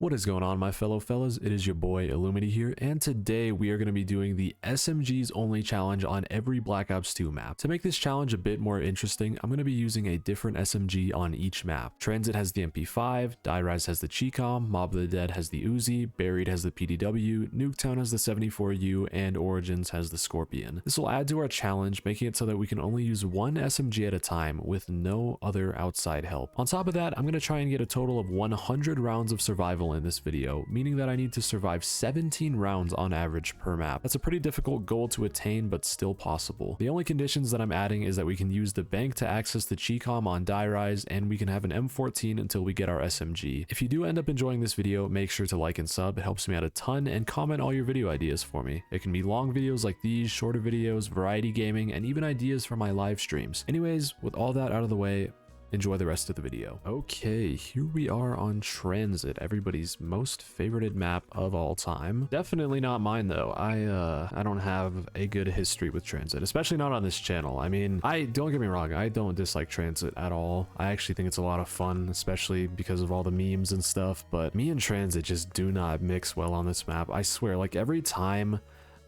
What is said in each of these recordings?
What is going on, my fellow fellas? It is your boy illumity here, and today we are going to be doing the SMGs only challenge on every Black Ops 2 map. To make this challenge a bit more interesting, I'm going to be using a different SMG on each map. Transit has the MP5, Die Rise has the Chicom, Mob of the Dead has the Uzi, Buried has the PDW, Nuketown has the 74U, and Origins has the Scorpion. This will add to our challenge, making it so that we can only use one SMG at a time with no other outside help. On top of that, I'm going to try and get a total of 100 rounds of survival in this video, meaning that I need to survive 17 rounds on average per map. That's a pretty difficult goal to attain, but still possible. The only conditions that I'm adding is that we can use the bank to access the Chicom on Die Rise, and we can have an M14 until we get our SMG. If you do end up enjoying this video, make sure to like and sub. It helps me out a ton, and comment all your video ideas for me. It can be long videos like these, shorter videos, variety gaming, and even ideas for my live streams. Anyways, with all that out of the way, enjoy the rest of the video. Okay, here we are on Transit, everybody's most favorited map of all time. Definitely not mine though. I don't have a good history with Transit, especially not on this channel. I mean, don't get me wrong, I don't dislike Transit at all. I actually think it's a lot of fun, especially because of all the memes and stuff, but me and Transit just do not mix well on this map. I swear, like every time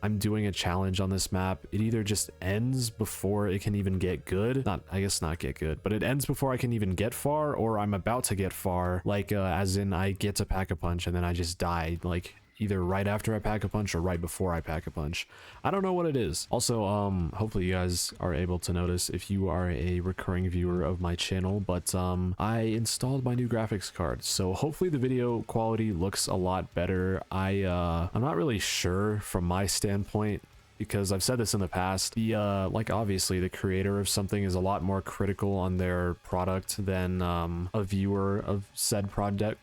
I'm doing a challenge on this map, it either just ends before it can even get good. I guess not get good, but it ends before I can even get far, or I'm about to get far. Like, as in I get to pack a punch and then I just die, like either right after I pack a punch or right before I pack a punch. I don't know what it is. Also, hopefully you guys are able to notice if you are a recurring viewer of my channel, but I installed my new graphics card, so hopefully the video quality looks a lot better. I'm not really sure from my standpoint, because I've said this in the past. Like obviously the creator of something is a lot more critical on their product than a viewer of said project.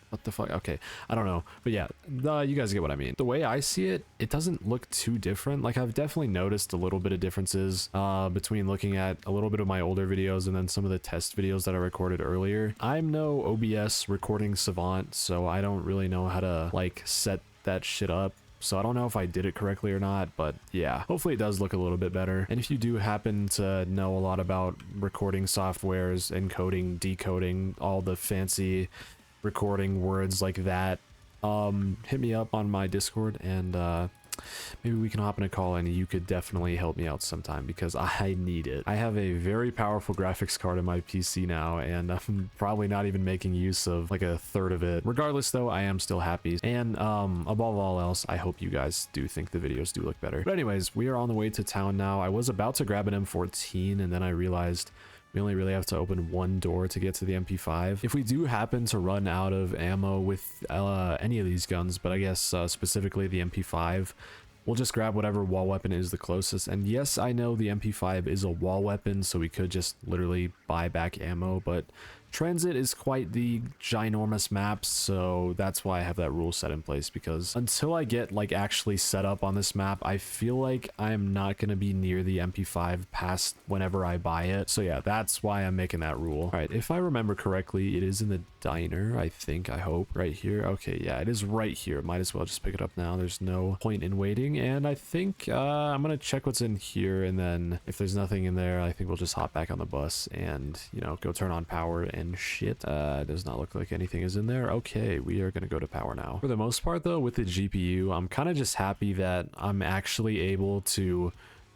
What the fuck? Okay, I don't know, but yeah, you guys get what I mean. The way I see it, it doesn't look too different. Like I've definitely noticed a little bit of differences between looking at a little bit of my older videos and then some of the test videos that I recorded earlier. I'm no OBS recording savant, so I don't really know how to like set that shit up. So I don't know if I did it correctly or not, but yeah, hopefully it does look a little bit better. And if you do happen to know a lot about recording softwares, encoding, decoding, all the fancy recording words like that, hit me up on my Discord, and maybe we can hop in a call and you could definitely help me out sometime, because I need it. I have a very powerful graphics card in my PC now, and I'm probably not even making use of like a third of it. Regardless though, I am still happy, and above all else, I hope you guys do think the videos do look better. But anyways, we are on the way to town now. I was about to grab an M14, and then I realized we only really have to open one door to get to the MP5. If we do happen to run out of ammo with any of these guns, but I guess specifically the MP5, we'll just grab whatever wall weapon is the closest. And yes, I know the MP5 is a wall weapon, so we could just literally buy back ammo, but Transit is quite the ginormous map, so that's why I have that rule set in place, because until I get like actually set up on this map, I feel like I'm not going to be near the MP5 past whenever I buy it. So yeah, that's why I'm making that rule. All right, if I remember correctly, it is in the diner, I think, I hope, right here. Okay, yeah, it is right here. Might as well just pick it up now. There's no point in waiting, and I think I'm going to check what's in here, and then if there's nothing in there, I think we'll just hop back on the bus and, you know, go turn on power and shit. Does not look like anything is in there. Okay, we are gonna go to power now. For the most part though, with the GPU, I'm kind of just happy that I'm actually able to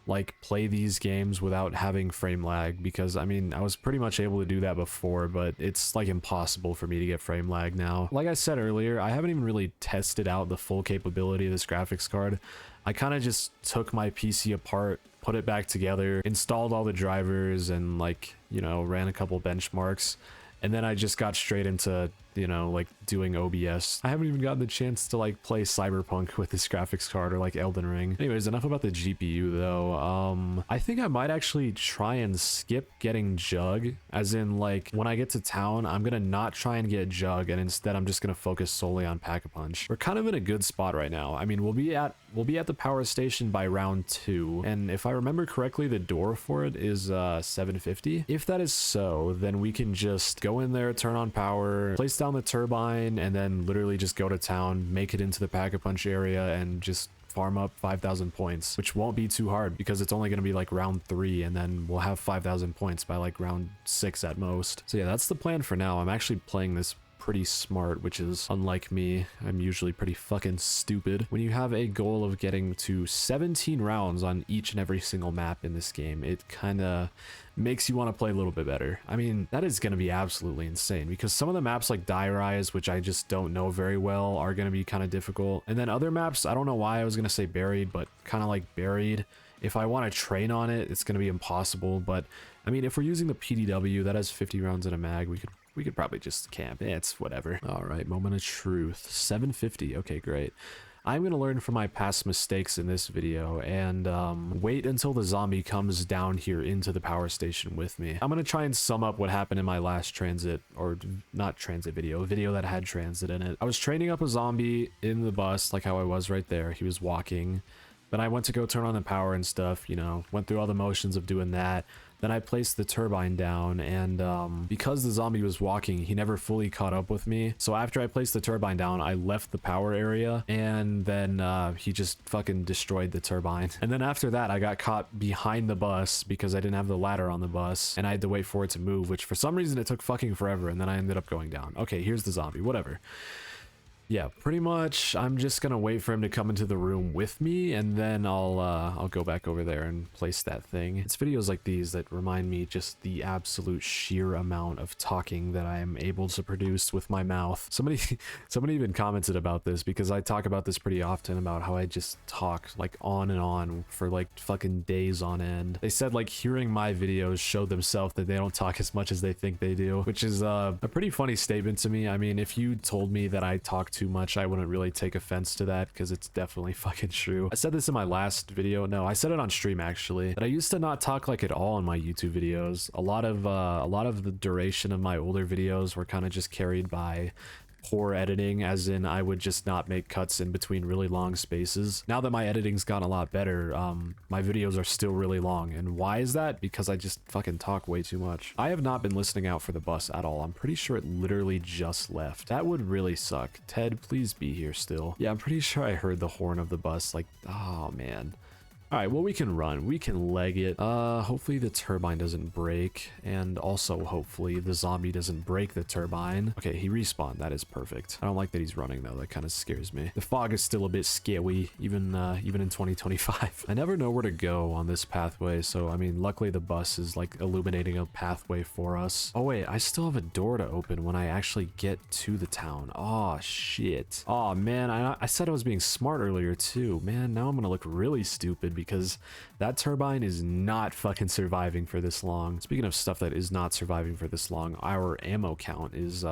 like play these games without having frame lag, because I mean, I was pretty much able to do that before, but it's like impossible for me to get frame lag now. Like I said earlier, I haven't even really tested out the full capability of this graphics card. I kind of just took my PC apart, put it back together, installed all the drivers, and like, you know, ran a couple benchmarks, and then I just got straight into, you know, like doing OBS. I haven't even gotten the chance to like play Cyberpunk with this graphics card, or like Elden Ring. Anyways, enough about the GPU though. I think I might actually try and skip getting Jug, as in like when I get to town, I'm gonna not try and get Jug, and instead I'm just gonna focus solely on Pack-a-Punch. We're kind of in a good spot right now. I mean, we'll be at the power station by round 2, and if I remember correctly, the door for it is 750. If that is so, then we can just go in there, turn on power, place down the turbine, and then literally just go to town, make it into the Pack-a-Punch area, and just farm up 5,000 points, which won't be too hard because it's only going to be like round 3 and then we'll have 5,000 points by like round 6 at most. So yeah, that's the plan for now. I'm actually playing this pretty smart, which is unlike me. I'm usually pretty fucking stupid. When you have a goal of getting to 17 rounds on each and every single map in this game, it kind of makes you want to play a little bit better. I mean, that is going to be absolutely insane because some of the maps like Die Rise, which I just don't know very well, are going to be kind of difficult. And then other maps, I don't know why I was going to say Buried, but kind of like Buried, if I want to train on it, it's going to be impossible. But I mean, if we're using the PDW that has 50 rounds in a mag, we could probably just camp. It's whatever. All right, moment of truth. 750. Okay, great. I'm going to learn from my past mistakes in this video and wait until the zombie comes down here into the power station with me. I'm going to try and sum up what happened in my last transit, or not transit video, a video that had transit in it. I was training up a zombie in the bus, like how I was right there. He was walking. Then I went to go turn on the power and stuff, you know, went through all the motions of doing that. Then I placed the turbine down, and because the zombie was walking, he never fully caught up with me. So after I placed the turbine down, I left the power area, and then he just fucking destroyed the turbine. And then after that, I got caught behind the bus because I didn't have the ladder on the bus, and I had to wait for it to move, which for some reason it took fucking forever, and then I ended up going down. Okay, here's the zombie, whatever. Yeah, pretty much I'm just gonna wait for him to come into the room with me, and then I'll go back over there and place that thing. It's videos like these that remind me just the absolute sheer amount of talking that I am able to produce with my mouth. Somebody even commented about this because I talk about this pretty often about how I just talk like on and on for like fucking days on end. They said like hearing my videos showed themselves that they don't talk as much as they think they do, which is a pretty funny statement to me. I mean, if you told me that I talk too much, I wouldn't really take offense to that because it's definitely fucking true. I said this in my last video. No, I said it on stream actually, that I used to not talk like at all in my YouTube videos. A lot of the duration of my older videos were kind of just carried by poor editing, as in I would just not make cuts in between really long spaces. Now that my editing's gotten a lot better, my videos are still really long. And why is that? Because I just fucking talk way too much. I have not been listening out for the bus at all. I'm pretty sure it literally just left. That would really suck. Ted, please be here still. Yeah, I'm pretty sure I heard the horn of the bus. Like, oh man. All right, well, we can run. We can leg it. Hopefully the turbine doesn't break, and also hopefully the zombie doesn't break the turbine. Okay, he respawned. That is perfect. I don't like that he's running though. That kind of scares me. The fog is still a bit scary, even in 2025. I never know where to go on this pathway, so I mean, luckily the bus is like illuminating a pathway for us. Oh wait, I still have a door to open when I actually get to the town. Oh shit. Oh man, I said I was being smart earlier too. Man, now I'm gonna look really stupid because that turbine is not fucking surviving for this long. Speaking of stuff that is not surviving for this long, our ammo count is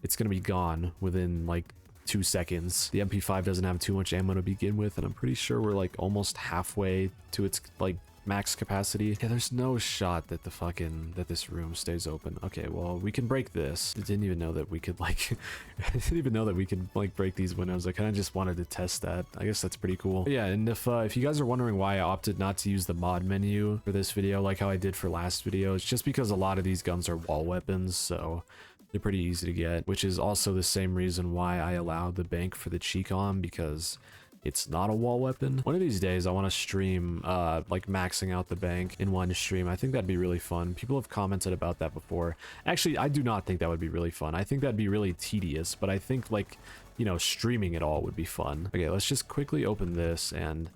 it's gonna be gone within like 2 seconds. The MP5 doesn't have too much ammo to begin with, and I'm pretty sure we're like almost halfway to its like max capacity. Yeah, there's no shot that this room stays open. Okay, well, we can break this. I didn't even know that we could like I didn't even know that we could like break these windows. I kind of just wanted to test that. I guess that's pretty cool. But yeah, and if you guys are wondering why I opted not to use the mod menu for this video like how I did for last video, it's just because a lot of these guns are wall weapons, so they're pretty easy to get, which is also the same reason why I allowed the bank for the Chicom, because it's not a wall weapon. One of these days I want to stream like maxing out the bank in one stream. I think that'd be really fun. People have commented about that before. Actually, I do not think that would be really fun. I think that'd be really tedious, but I think like, you know, streaming it all would be fun. Okay, let's just quickly open this, and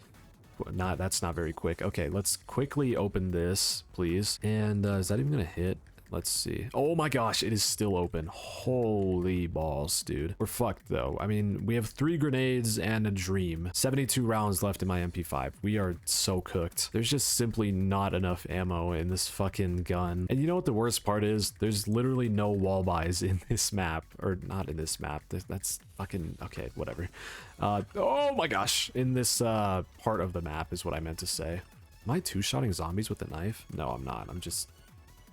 that's not very quick. Okay, let's quickly open this, please. And is that even gonna hit? Let's see. Oh my gosh, it is still open. Holy balls, dude. We're fucked though. I mean, we have 3 grenades and a dream. 72 rounds left in my MP5. We are so cooked. There's just simply not enough ammo in this fucking gun. And you know what the worst part is? There's literally no wall buys in this map. Or not in this map. That's fucking... okay, whatever. Oh my gosh. In this part of the map is what I meant to say. Am I two-shotting zombies with a knife? No, I'm not. I'm just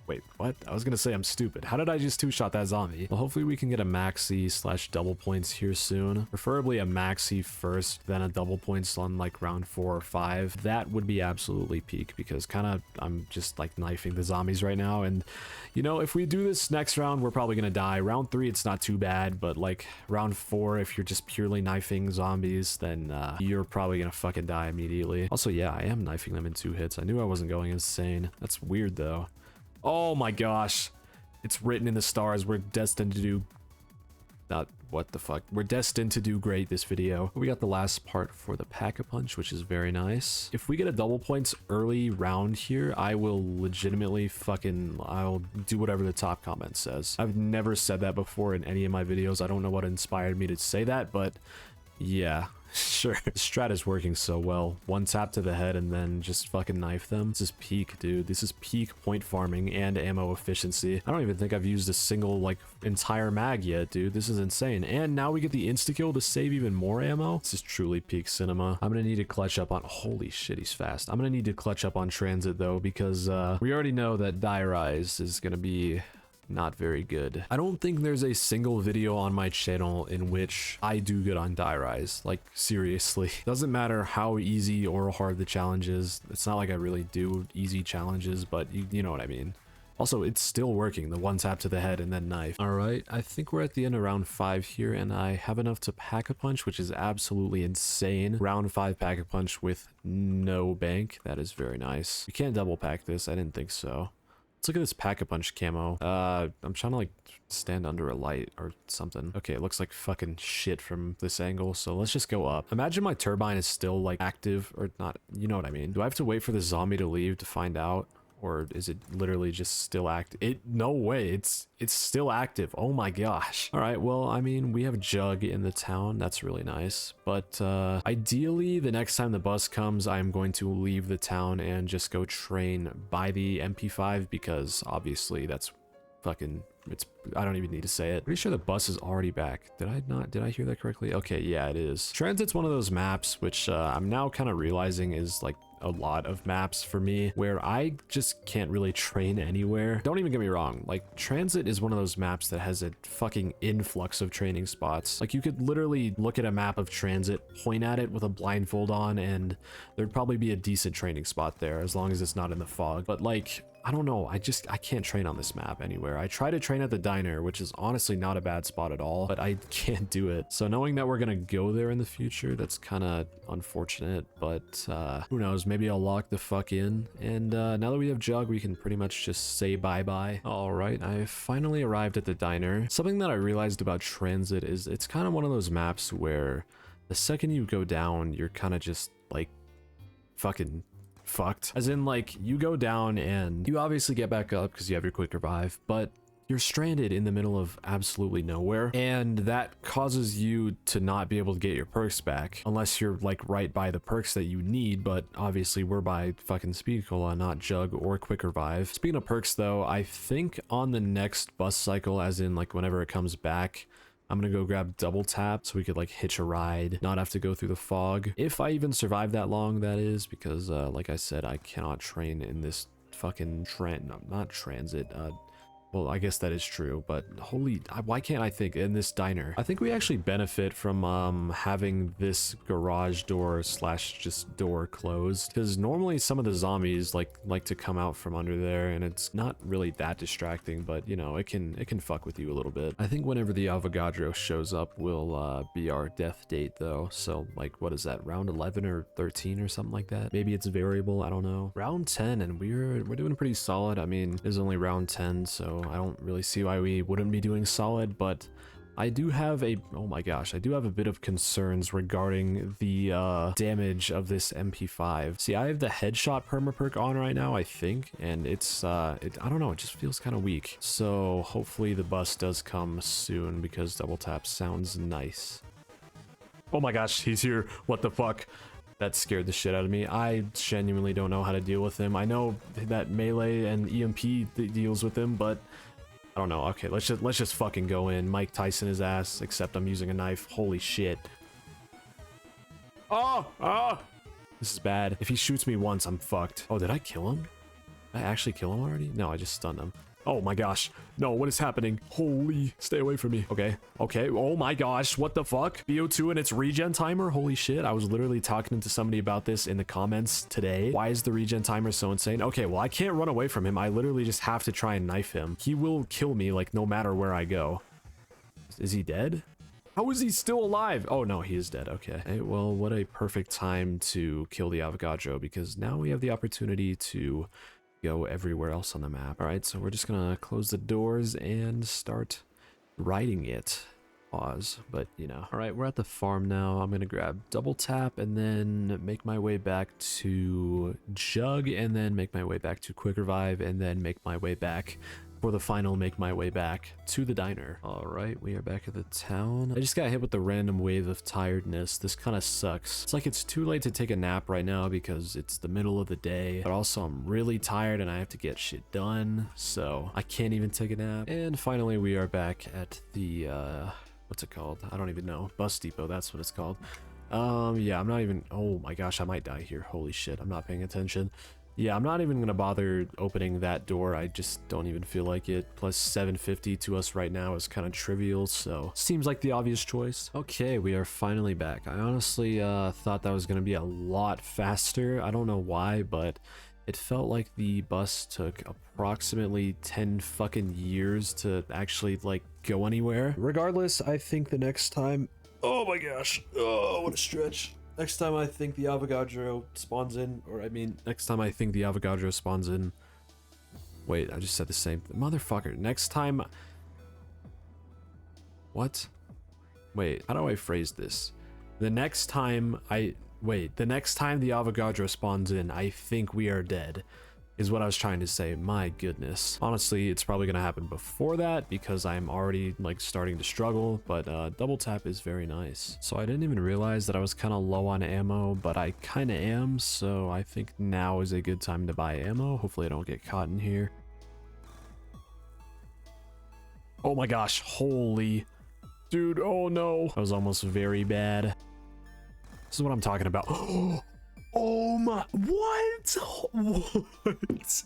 Wait, what? I was gonna say I'm stupid. How did I just two-shot that zombie? Well, hopefully we can get a maxi/double points here soon. Preferably a maxi first, then a double points on like round 4 or 5. That would be absolutely peak because kind of I'm just like knifing the zombies right now. And you know, if we do this next round, we're probably gonna die. Round 3, it's not too bad, but like round 4, if you're just purely knifing zombies, then you're probably gonna fucking die immediately. Also, yeah, I am knifing them in 2 hits. I knew I wasn't going insane. That's weird though. Oh my gosh. It's written in the stars. We're destined to do... what the fuck? We're destined to do great this video. We got the last part for the Pack-a-Punch, which is very nice. If we get a double points early round here, I will legitimately I'll do whatever the top comment says. I've never said that before in any of my videos. I don't know what inspired me to say that, but yeah. Sure. The strat is working so well. 1 tap to the head and then just fucking knife them. This is peak, dude. This is peak point farming and ammo efficiency. I don't even think I've used a single, like, entire mag yet, dude. This is insane. And now we get the insta-kill to save even more ammo. This is truly peak cinema. I'm gonna need to clutch up on... Holy shit, he's fast. I'm gonna need to clutch up on transit, though, because we already know that Die Rise is gonna be... not very good. I don't think there's a single video on my channel in which I do good on Die Rise. Like, seriously. Doesn't matter how easy or hard the challenge is. It's not like I really do easy challenges, but you know what I mean. Also, it's still working, the 1 tap to the head and then knife. Alright, I think we're at the end of round 5 here, and I have enough to Pack-a-Punch, which is absolutely insane. Round 5 Pack-a-Punch with no bank. That is very nice. We can't double pack this, I didn't think so. Let's look at this Pack-a-Punch camo. I'm trying to like stand under a light or something. Okay, it looks like fucking shit from this angle, so let's just go up. Imagine my turbine is still like active or not, you know what I mean. Do I have to wait for the zombie to leave to find out? Or is it literally just still active? No way, it's still active. Oh my gosh. All right, well, I mean, we have Jug in the town. That's really nice. But ideally, the next time the bus comes, I'm going to leave the town and just go train by the MP5 because obviously that's fucking... I don't even need to say it. Pretty sure the bus is already back. Did I hear that correctly? Okay, yeah, it is. Transit's one of those maps which I'm now kind of realizing is like a lot of maps for me where I just can't really train anywhere. Don't even get me wrong, like Transit is one of those maps that has a fucking influx of training spots. Like you could literally look at a map of Transit, point at it with a blindfold on, and there'd probably be a decent training spot there as long as it's not in the fog. But like, I don't know, I can't train on this map anywhere. I try to train at the diner, which is honestly not a bad spot at all, but I can't do it. So knowing that we're gonna go there in the future, that's kind of unfortunate, but who knows, maybe I'll lock the fuck in. And now that we have Jug, we can pretty much just say bye-bye. All right, I finally arrived at the diner. Something that I realized about Transit is it's kind of one of those maps where the second you go down, you're kind of just like fucking fucked. As in, like, you go down and you obviously get back up because you have your quick revive, but you're stranded in the middle of absolutely nowhere, and that causes you to not be able to get your perks back unless you're like right by the perks that you need. But obviously we're by fucking Speed Cola, not Jug or quick revive. Speaking of perks though, I think on the next bus cycle, as in like whenever it comes back, I'm gonna go grab double tap so we could like hitch a ride, not have to go through the fog. If I even survive that long, that is, because like I said, I cannot train in this fucking not transit. Well, I guess that is true, but why can't I think in this diner? I think we actually benefit from having this garage door slash just door closed, because normally some of the zombies like to come out from under there, and it's not really that distracting, but you know, it can fuck with you a little bit. I think whenever the Avogadro shows up will be our death date though. So like, what is that, round 11 or 13 or something like that? Maybe it's variable, I don't know. Round 10, and we're doing pretty solid. I mean, it's only round 10, so I don't really see why we wouldn't be doing solid, but I do have oh my gosh, I do have a bit of concerns regarding the damage of this MP5. See, I have the headshot perma perk on right now, I think, and it's I don't know, it just feels kind of weak. So hopefully the bus does come soon because double tap sounds nice. Oh my gosh, he's here. What the fuck? That scared the shit out of me. I genuinely don't know how to deal with him. I know that melee and EMP deals with him, but I don't know. Okay, let's just fucking go in. Mike Tyson his ass, except I'm using a knife. Holy shit. Oh! This is bad. If he shoots me once, I'm fucked. Oh, did I kill him? I actually kill him already? No, I just stunned him. Oh my gosh. No, what is happening? Holy, stay away from me. Okay. Okay. Oh my gosh. What the fuck? BO2 and its regen timer? Holy shit. I was literally talking to somebody about this in the comments today. Why is the regen timer so insane? Okay, well, I can't run away from him. I literally just have to try and knife him. He will kill me, like, no matter where I go. Is he dead? How is he still alive? Oh no, he is dead. Okay. Hey, well, what a perfect time to kill the Avogadro, because now we have the opportunity to go everywhere else on the map. All right, so we're just gonna close the doors and start riding it. Pause, but you know. All right, we're at the farm now. I'm gonna grab double tap and then make my way back to Jug, and then make my way back to Quick Revive, and then make my way back for the final make my way back to the diner. All right, we are back at the town. I just got hit with the random wave of tiredness. This kind of sucks. It's like it's too late to take a nap right now because it's the middle of the day, but also I'm really tired and I have to get shit done, so I can't even take a nap. And finally, we are back at the, what's it called? I don't even know. Bus depot, that's what it's called. Yeah, I'm not even, oh my gosh, I might die here. Holy shit, I'm not paying attention. Yeah, I'm not even gonna bother opening that door. I just don't even feel like it. Plus 750 to us right now is kind of trivial, so seems like the obvious choice. Okay, we are finally back. I honestly thought that was gonna be a lot faster. I don't know why, but it felt like the bus took approximately 10 fucking years to actually like go anywhere. Regardless, I think the next time, oh my gosh, oh, what a stretch. Next time I think the Avogadro spawns in, or I mean, next time I think the Avogadro spawns in. Wait, I just said the same motherfucker. Next time. What? Wait, how do I phrase this? The next time the next time the Avogadro spawns in, I think we are dead. Is what I was trying to say. My goodness. Honestly, it's probably gonna happen before that because I'm already like starting to struggle, but double tap is very nice. So I didn't even realize that I was kind of low on ammo, but I kind of am, so I think now is a good time to buy ammo. Hopefully I don't get caught in here. Oh my gosh, holy dude, oh no. That was almost very bad. This is what I'm talking about. Oh my, what? What?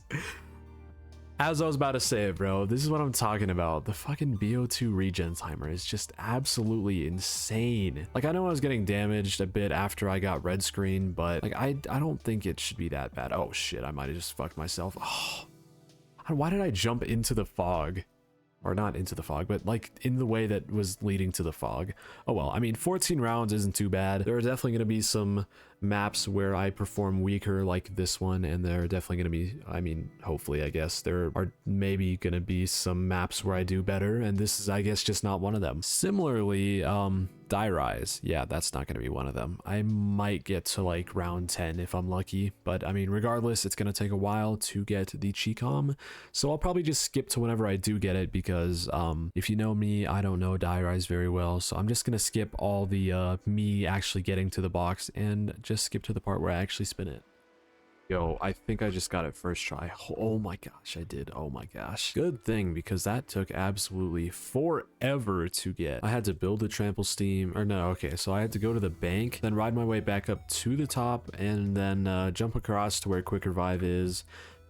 As I was about to say it, bro, this is what I'm talking about. The fucking BO2 regen timer is just absolutely insane. Like, I know I was getting damaged a bit after I got red screen, but like, I don't think it should be that bad. Oh shit, I might have just fucked myself. Oh, why did I jump into the fog? Or not into the fog, but like in the way that was leading to the fog. Oh well, I mean, 14 rounds isn't too bad. There are definitely going to be some maps where I perform weaker like this one, and there are definitely going to be, I mean, hopefully, I guess, there are maybe going to be some maps where I do better, and this is, I guess, just not one of them. Similarly, Die Rise, yeah, that's not going to be one of them. I might get to like round 10 if I'm lucky, but I mean, regardless, it's going to take a while to get the Chicom, so I'll probably just skip to whenever I do get it, because if you know me, I don't know Die Rise very well, so I'm just going to skip all the me actually getting to the box and just skip to the part where I actually spin it. Yo, I think I just got it first try. Oh my gosh, I did. Oh my gosh. Good thing, because that took absolutely forever to get. I had to build a trample steam, or no, okay, so I had to go to the bank, then ride my way back up to the top, and then jump across to where Quick Revive is,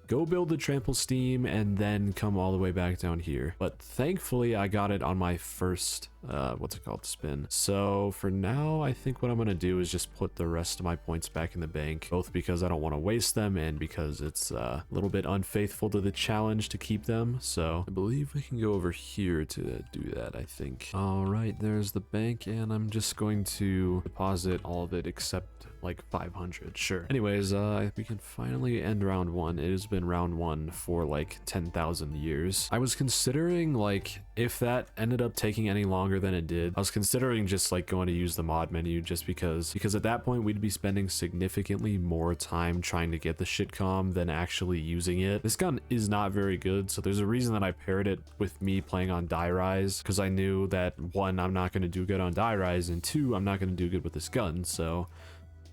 go build the trample steam, and then come all the way back down here. But thankfully, I got it on my first, what's it called, spin. So for now, I think what I'm gonna do is just put the rest of my points back in the bank, both because I don't want to waste them and because it's a little bit unfaithful to the challenge to keep them. So I believe we can go over here to do that, I think. All right, there's the bank, and I'm just going to deposit all of it except like 500. Sure. Anyways, we can finally end round 1. It has been round 1 for like 10,000 years. I was considering, like, if that ended up taking any longer than it did, I was considering just like going to use the mod menu, just because at that point we'd be spending significantly more time trying to get the shitcom than actually using it. This gun is not very good, so there's a reason that I paired it with me playing on Die Rise, because I knew that 1, I'm not going to do good on Die Rise, and 2, I'm not going to do good with this gun. So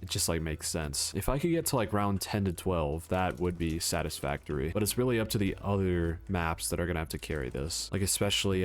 it just like makes sense. If I could get to like round 10 to 12, that would be satisfactory. But it's really up to the other maps that are gonna have to carry this. Like especially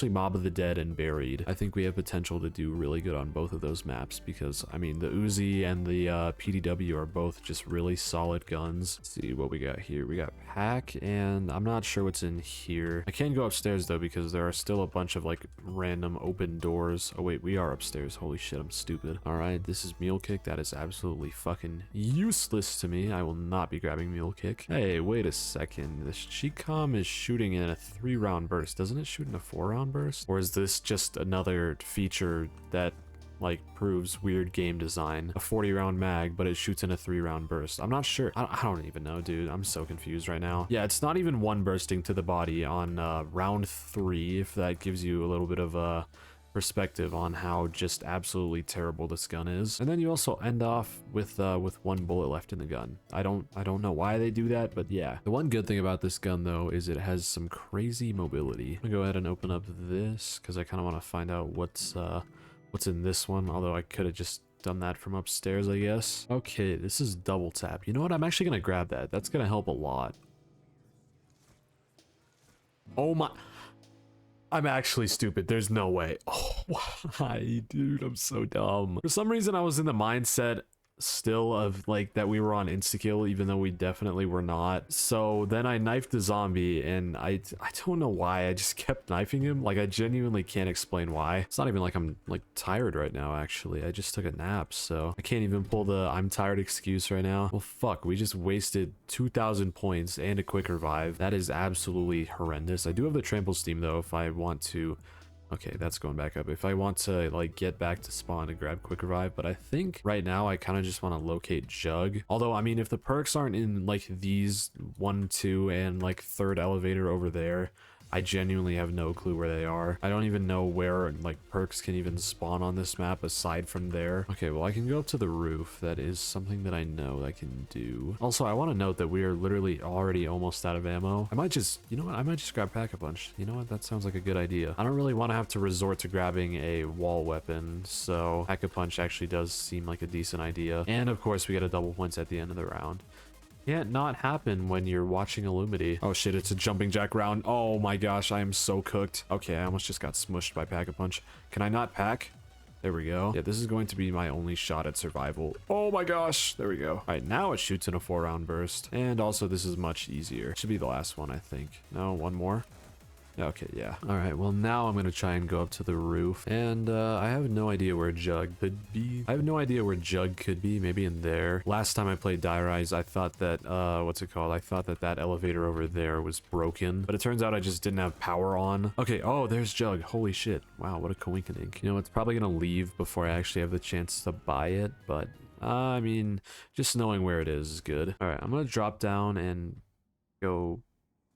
Mob of the Dead and Buried. I think we have potential to do really good on both of those maps because I mean the Uzi and the PDW are both just really solid guns. Let's see what we got here. We got pack, and I'm not sure what's in here. I can't go upstairs though because there are still a bunch of like random open doors. Oh wait, we are upstairs. Holy shit, I'm stupid. All right, this is mule kick. That is absolutely fucking useless to me. I will not be grabbing mule kick. Hey, wait a second. This Chicom is shooting in a 3-round burst. Doesn't it shoot in a 4-round burst? Or is this just another feature that like proves weird game design? A 40-round mag, but it shoots in a 3-round burst. I'm not sure. I don't even know, dude. I'm so confused right now. Yeah, it's not even one bursting to the body on round 3, if that gives you a little bit of a perspective on how just absolutely terrible this gun is. And then you also end off with 1 bullet left in the gun. I don't know why they do that, but yeah. The one good thing about this gun though is it has some crazy mobility. I'm gonna go ahead and open up this because I kind of want to find out what's in this one, although I could have just done that from upstairs, I guess. Okay, this is double tap. You know what? I'm actually gonna grab that. That's gonna help a lot. Oh my, I'm actually stupid. There's no way. Oh, why, dude? I'm so dumb. For some reason, I was in the mindset still of like that we were on insta-kill, even though we definitely were not. So then I knifed the zombie, and I don't know why. I just kept knifing him. Like, I genuinely can't explain why. It's not even like I'm like tired right now, actually. I just took a nap, so I can't even pull the I'm tired excuse right now. Well, fuck, we just wasted 2,000 points and a quick revive. That is absolutely horrendous. I do have the trample steam though if I want to. Okay, that's going back up. If I want to like get back to spawn and grab quick revive, but I think right now I kind of just want to locate Jug. Although, I mean, if the perks aren't in like these 1, 2, and like 3rd elevator over there, I genuinely have no clue where they are. I don't even know where like perks can even spawn on this map aside from there. Okay, well, I can go up to the roof. That is something that I know I can do. Also, I want to note that we are literally already almost out of ammo. I might just, you know what? I might just grab Pack-a-Punch. You know what? That sounds like a good idea. I don't really want to have to resort to grabbing a wall weapon, so Pack-a-Punch actually does seem like a decent idea. And of course, we get a double points at the end of the round. Can't not happen when you're watching illumity. Oh shit, it's a jumping jack round. Oh my gosh, I am so cooked. Okay, I almost just got smushed by Pack-a-Punch. Can I not pack? There we go. Yeah, this is going to be my only shot at survival. Oh my gosh, there we go. All right, now it shoots in a 4-round burst. And also this is much easier. Should be the last one, I think. No, one more. Okay, yeah. All right, well, now I'm going to try and go up to the roof. And I have no idea where Jug could be. Maybe in there. Last time I played Die Rise, I thought that, what's it called? I thought that that elevator over there was broken. But it turns out I just didn't have power on. Okay, oh, there's Jug. Holy shit. Wow, what a coinkydink. You know, it's probably going to leave before I actually have the chance to buy it. But, I mean, just knowing where it is good. All right, I'm going to drop down and go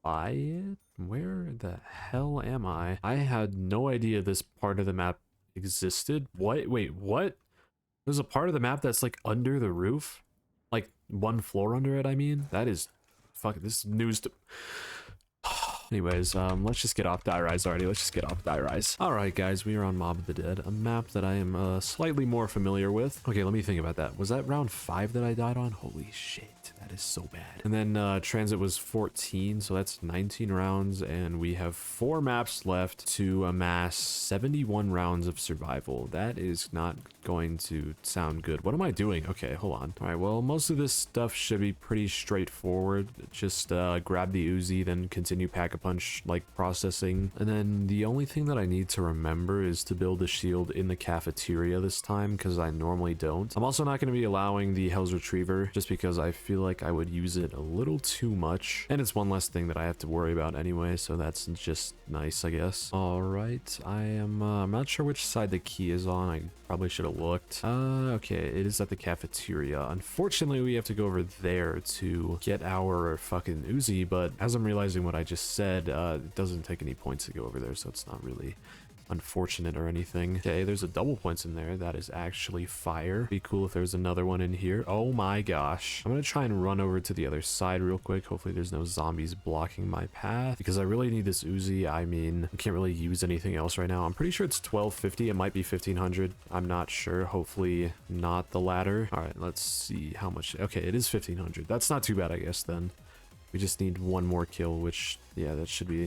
buy it. Where the hell am I? I had no idea this part of the map existed. What? Wait, what? There's a part of the map that's like under the roof? Like 1 floor under it, I mean? That is... Fuck, this is news to... Anyways, let's just get off Die Rise already. Let's just get off Die Rise. Alright, guys, we are on Mob of the Dead, a map that I am slightly more familiar with. Okay, let me think about that. Was that round 5 that I died on? Holy shit. That is so bad. And then transit was 14, so that's 19 rounds, and we have 4 maps left to amass 71 rounds of survival. That is not going to sound good. What am I doing? Okay, hold on. All right, well, most of this stuff should be pretty straightforward. Just grab the Uzi, then continue Pack-a-Punch like processing. And then the only thing that I need to remember is to build a shield in the cafeteria this time, because I normally don't. I'm also not going to be allowing the Hell's Retriever, just because I feel like I would use it a little too much, and it's one less thing that I have to worry about anyway, so that's just nice, I guess. All right, I'm not sure which side the key is on. I probably should have looked. Okay, it is at the cafeteria. Unfortunately, we have to go over there to get our fucking Uzi, but as I'm realizing what I just said, it doesn't take any points to go over there, so it's not really unfortunate or anything. Okay, there's a double points in there. That is actually fire. Be cool if there's another one in here. Oh my gosh. I'm gonna try and run over to the other side real quick. Hopefully there's no zombies blocking my path, because I really need this Uzi. I mean, I can't really use anything else right now. I'm pretty sure it's 1250. It might be 1500. I'm not sure. Hopefully not the latter. All right, let's see how much. Okay, it is 1500. That's not too bad, I guess, then. We just need one more kill, which, yeah, that should be...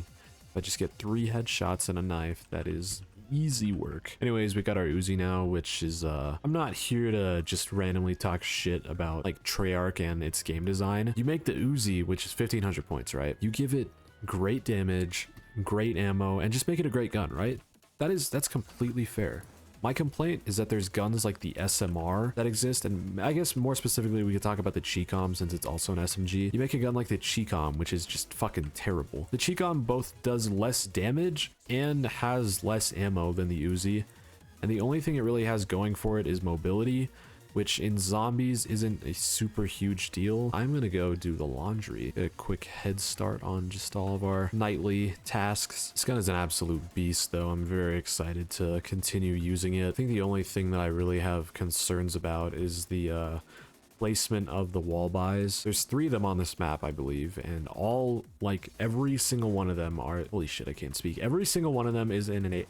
If I just get 3 headshots and a knife, that is easy work. Anyways, we got our Uzi now, which is, I'm not here to just randomly talk shit about, like, Treyarch and its game design. You make the Uzi, which is 1500 points, right? You give it great damage, great ammo, and just make it a great gun, right? That's completely fair. My complaint is that there's guns like the SMR that exist, and I guess more specifically we could talk about the Chicom since it's also an SMG. You make a gun like the Chicom, which is just fucking terrible. The Chicom both does less damage and has less ammo than the Uzi, and the only thing it really has going for it is mobility, which in zombies isn't a super huge deal. I'm gonna go do the laundry. Get a quick head start on just all of our nightly tasks. This gun is an absolute beast though. I'm very excited to continue using it. I think the only thing that I really have concerns about is the placement of the wall buys. There's 3 of them on this map, I believe, and all, like, every single one of them are... Holy shit, I can't speak. Every single one of them is in an...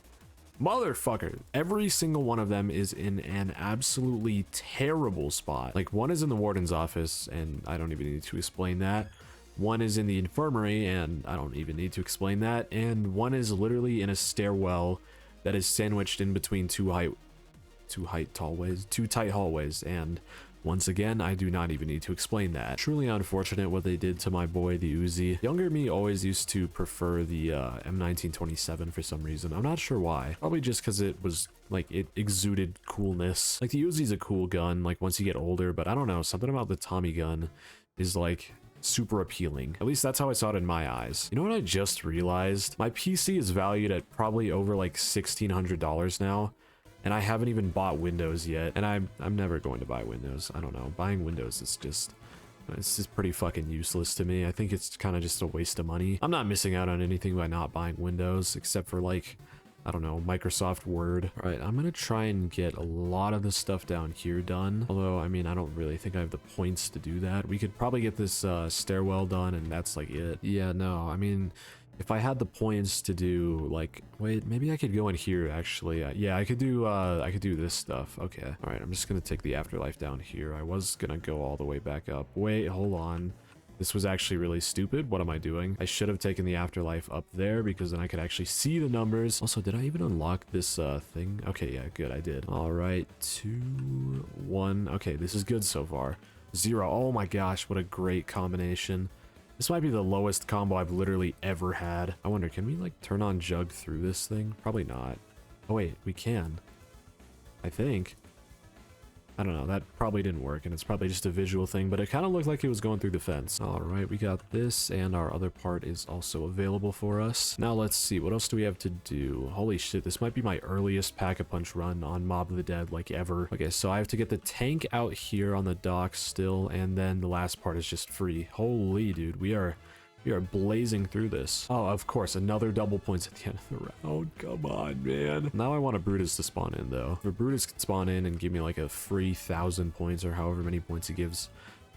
Motherfucker! Every single one of them is in an absolutely terrible spot. Like, one is in the warden's office, and I don't even need to explain that. One is in the infirmary, and I don't even need to explain that. And one is literally in a stairwell that is sandwiched in between two tight hallways, and once again, I do not even need to explain that. Truly unfortunate what they did to my boy, the Uzi. Younger me always used to prefer the M1927 for some reason. I'm not sure why. Probably just because it was, like, it exuded coolness. Like, the Uzi's a cool gun, like, once you get older, but I don't know, something about the Tommy gun is, like, super appealing. At least that's how I saw it in my eyes. You know what I just realized? My PC is valued at probably over, like, $1,600 now. And I haven't even bought Windows yet, and I'm never going to buy Windows. I don't know. Buying Windows is just... It's just pretty fucking useless to me. I think it's kind of just a waste of money. I'm not missing out on anything by not buying Windows, except for, like, I don't know, Microsoft Word. All right, I'm gonna try and get a lot of the stuff down here done. Although, I mean, I don't really think I have the points to do that. We could probably get this stairwell done, and that's, like, it. Yeah, no, I mean... If I had the points to do, like, wait, maybe I could go in here, actually. Yeah, I could do this stuff. Okay. All right, I'm just gonna take the afterlife down here. I was gonna go all the way back up. Wait, hold on. This was actually really stupid. What am I doing? I should have taken the afterlife up there because then I could actually see the numbers. Also, did I even unlock this thing? Okay, yeah, good, I did. All right, 2, 1. Okay, this is good so far. 0. Oh my gosh, what a great combination. This might be the lowest combo I've literally ever had. I wonder, can we, like, turn on Jug through this thing? Probably not. Oh, wait, we can. I think. I don't know, that probably didn't work, and it's probably just a visual thing, but it kind of looked like it was going through the fence. Alright, we got this, and our other part is also available for us. Now let's see, what else do we have to do? Holy shit, this might be my earliest Pack-a-Punch run on Mob of the Dead, like, ever. Okay, so I have to get the tank out here on the dock still, and then the last part is just free. Holy dude, we are blazing through this. Oh, of course, another double points at the end of the round. Come on, man. Now I want a Brutus to spawn in, though. If a Brutus could spawn in and give me, like, a free 1,000 points or however many points he gives,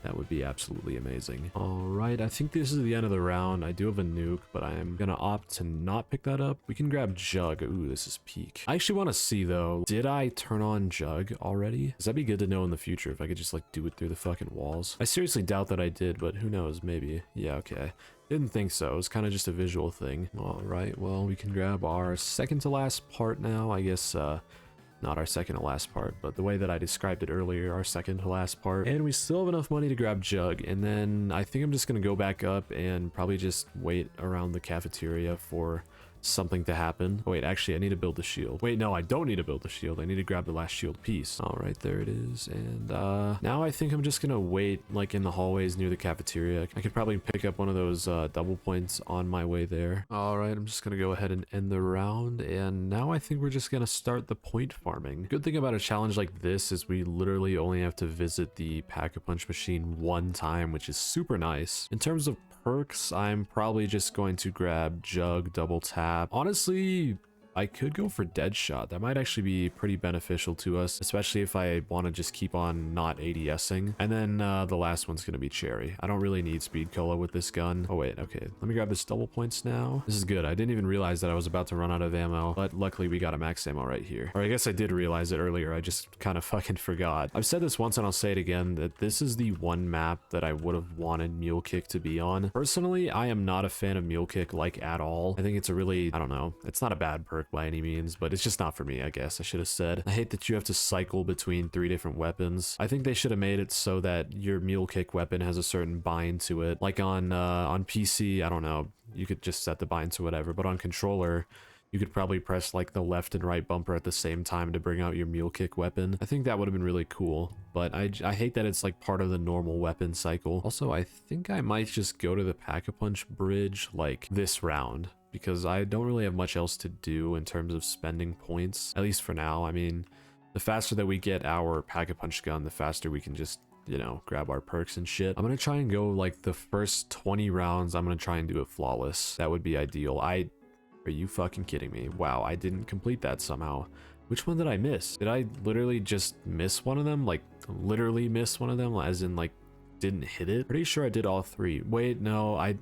that would be absolutely amazing. All right, I think this is the end of the round. I do have a nuke, but I am gonna opt to not pick that up. We can grab Jug. Ooh, this is peak. I actually want to see, though, did I turn on Jug already? Because that'd be good to know in the future if I could just, like, do it through the fucking walls. I seriously doubt that I did, but who knows, maybe. Yeah, okay. Didn't think so. It was kind of just a visual thing. All right, well, we can grab our second to last part now. I guess, not our second to last part, but the way that I described it earlier, our second to last part. And we still have enough money to grab Jug, and then I think I'm just gonna go back up and probably just wait around the cafeteria for something to happen. Oh, wait, actually, I need to build the shield. Wait, no, I don't need to build the shield. I need to grab the last shield piece. All right, there it is. And now I think I'm just gonna wait, like, in the hallways near the cafeteria. I could probably pick up one of those double points on my way there. All right, I'm just gonna go ahead and end the round. And now I think we're just gonna start the point farming. Good thing about a challenge like this is we literally only have to visit the Pack-a-Punch machine one time, which is super nice. In terms of perks, I'm probably just going to grab Jug, double tap. Honestly, I could go for Deadshot. That might actually be pretty beneficial to us, especially if I want to just keep on not ADSing. And then the last one's going to be Cherry. I don't really need Speed Cola with this gun. Oh wait, okay. Let me grab this double points now. This is good. I didn't even realize that I was about to run out of ammo, but luckily we got a max ammo right here. Or I guess I did realize it earlier. I just kind of fucking forgot. I've said this once and I'll say it again, that this is the one map that I would have wanted Mule Kick to be on. Personally, I am not a fan of Mule Kick like at all. I think it's a really, I don't know, it's not a bad perk by any means, but it's just not for me, I guess I should have said. I hate that you have to cycle between 3 different weapons. I think they should have made it so that your Mule Kick weapon has a certain bind to it. Like on PC, I don't know, you could just set the bind to whatever, but on controller, you could probably press like the left and right bumper at the same time to bring out your Mule Kick weapon. I think that would have been really cool, but I hate that it's like part of the normal weapon cycle. Also, I think I might just go to the Pack-a-Punch bridge like this round, because I don't really have much else to do in terms of spending points, at least for now. I mean, the faster that we get our Pack-a-Punch gun, the faster we can just, you know, grab our perks and shit. I'm gonna try and go like the first 20 rounds, I'm gonna try and do it flawless. That would be ideal. Are you fucking kidding me? Wow, I didn't complete that somehow. Which one did I miss? Did I literally just miss one of them? Like, literally miss one of them? As in, like, didn't hit it? Pretty sure I did all 3. Wait, no, I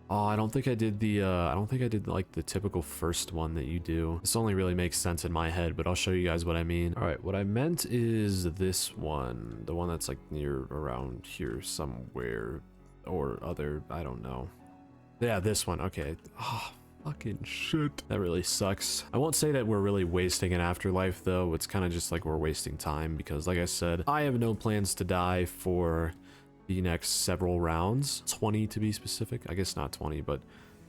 don't think I did the, I don't think I did, like, the typical first one that you do. This only really makes sense in my head, but I'll show you guys what I mean. All right, what I meant is this one. The one that's, like, near around here somewhere. Or other, I don't know. Yeah, this one, okay. Oh, fucking shit. That really sucks. I won't say that we're really wasting an afterlife though. It's kind of just like we're wasting time because like I said, I have no plans to die for the next several rounds. 20 to be specific. I guess not 20, but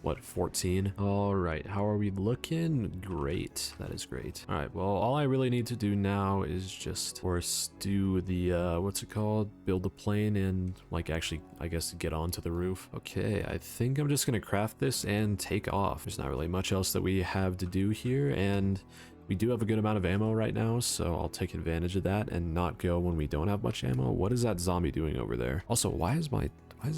what, 14? All right, how are we looking? Great, that is great. All right, well, all I really need to do now is just, of course, do the, what's it called? Build the plane and, like, actually, I guess, get onto the roof. Okay, I think I'm just gonna craft this and take off. There's not really much else that we have to do here, and we do have a good amount of ammo right now, so I'll take advantage of that and not go when we don't have much ammo. What is that zombie doing over there? Also, why is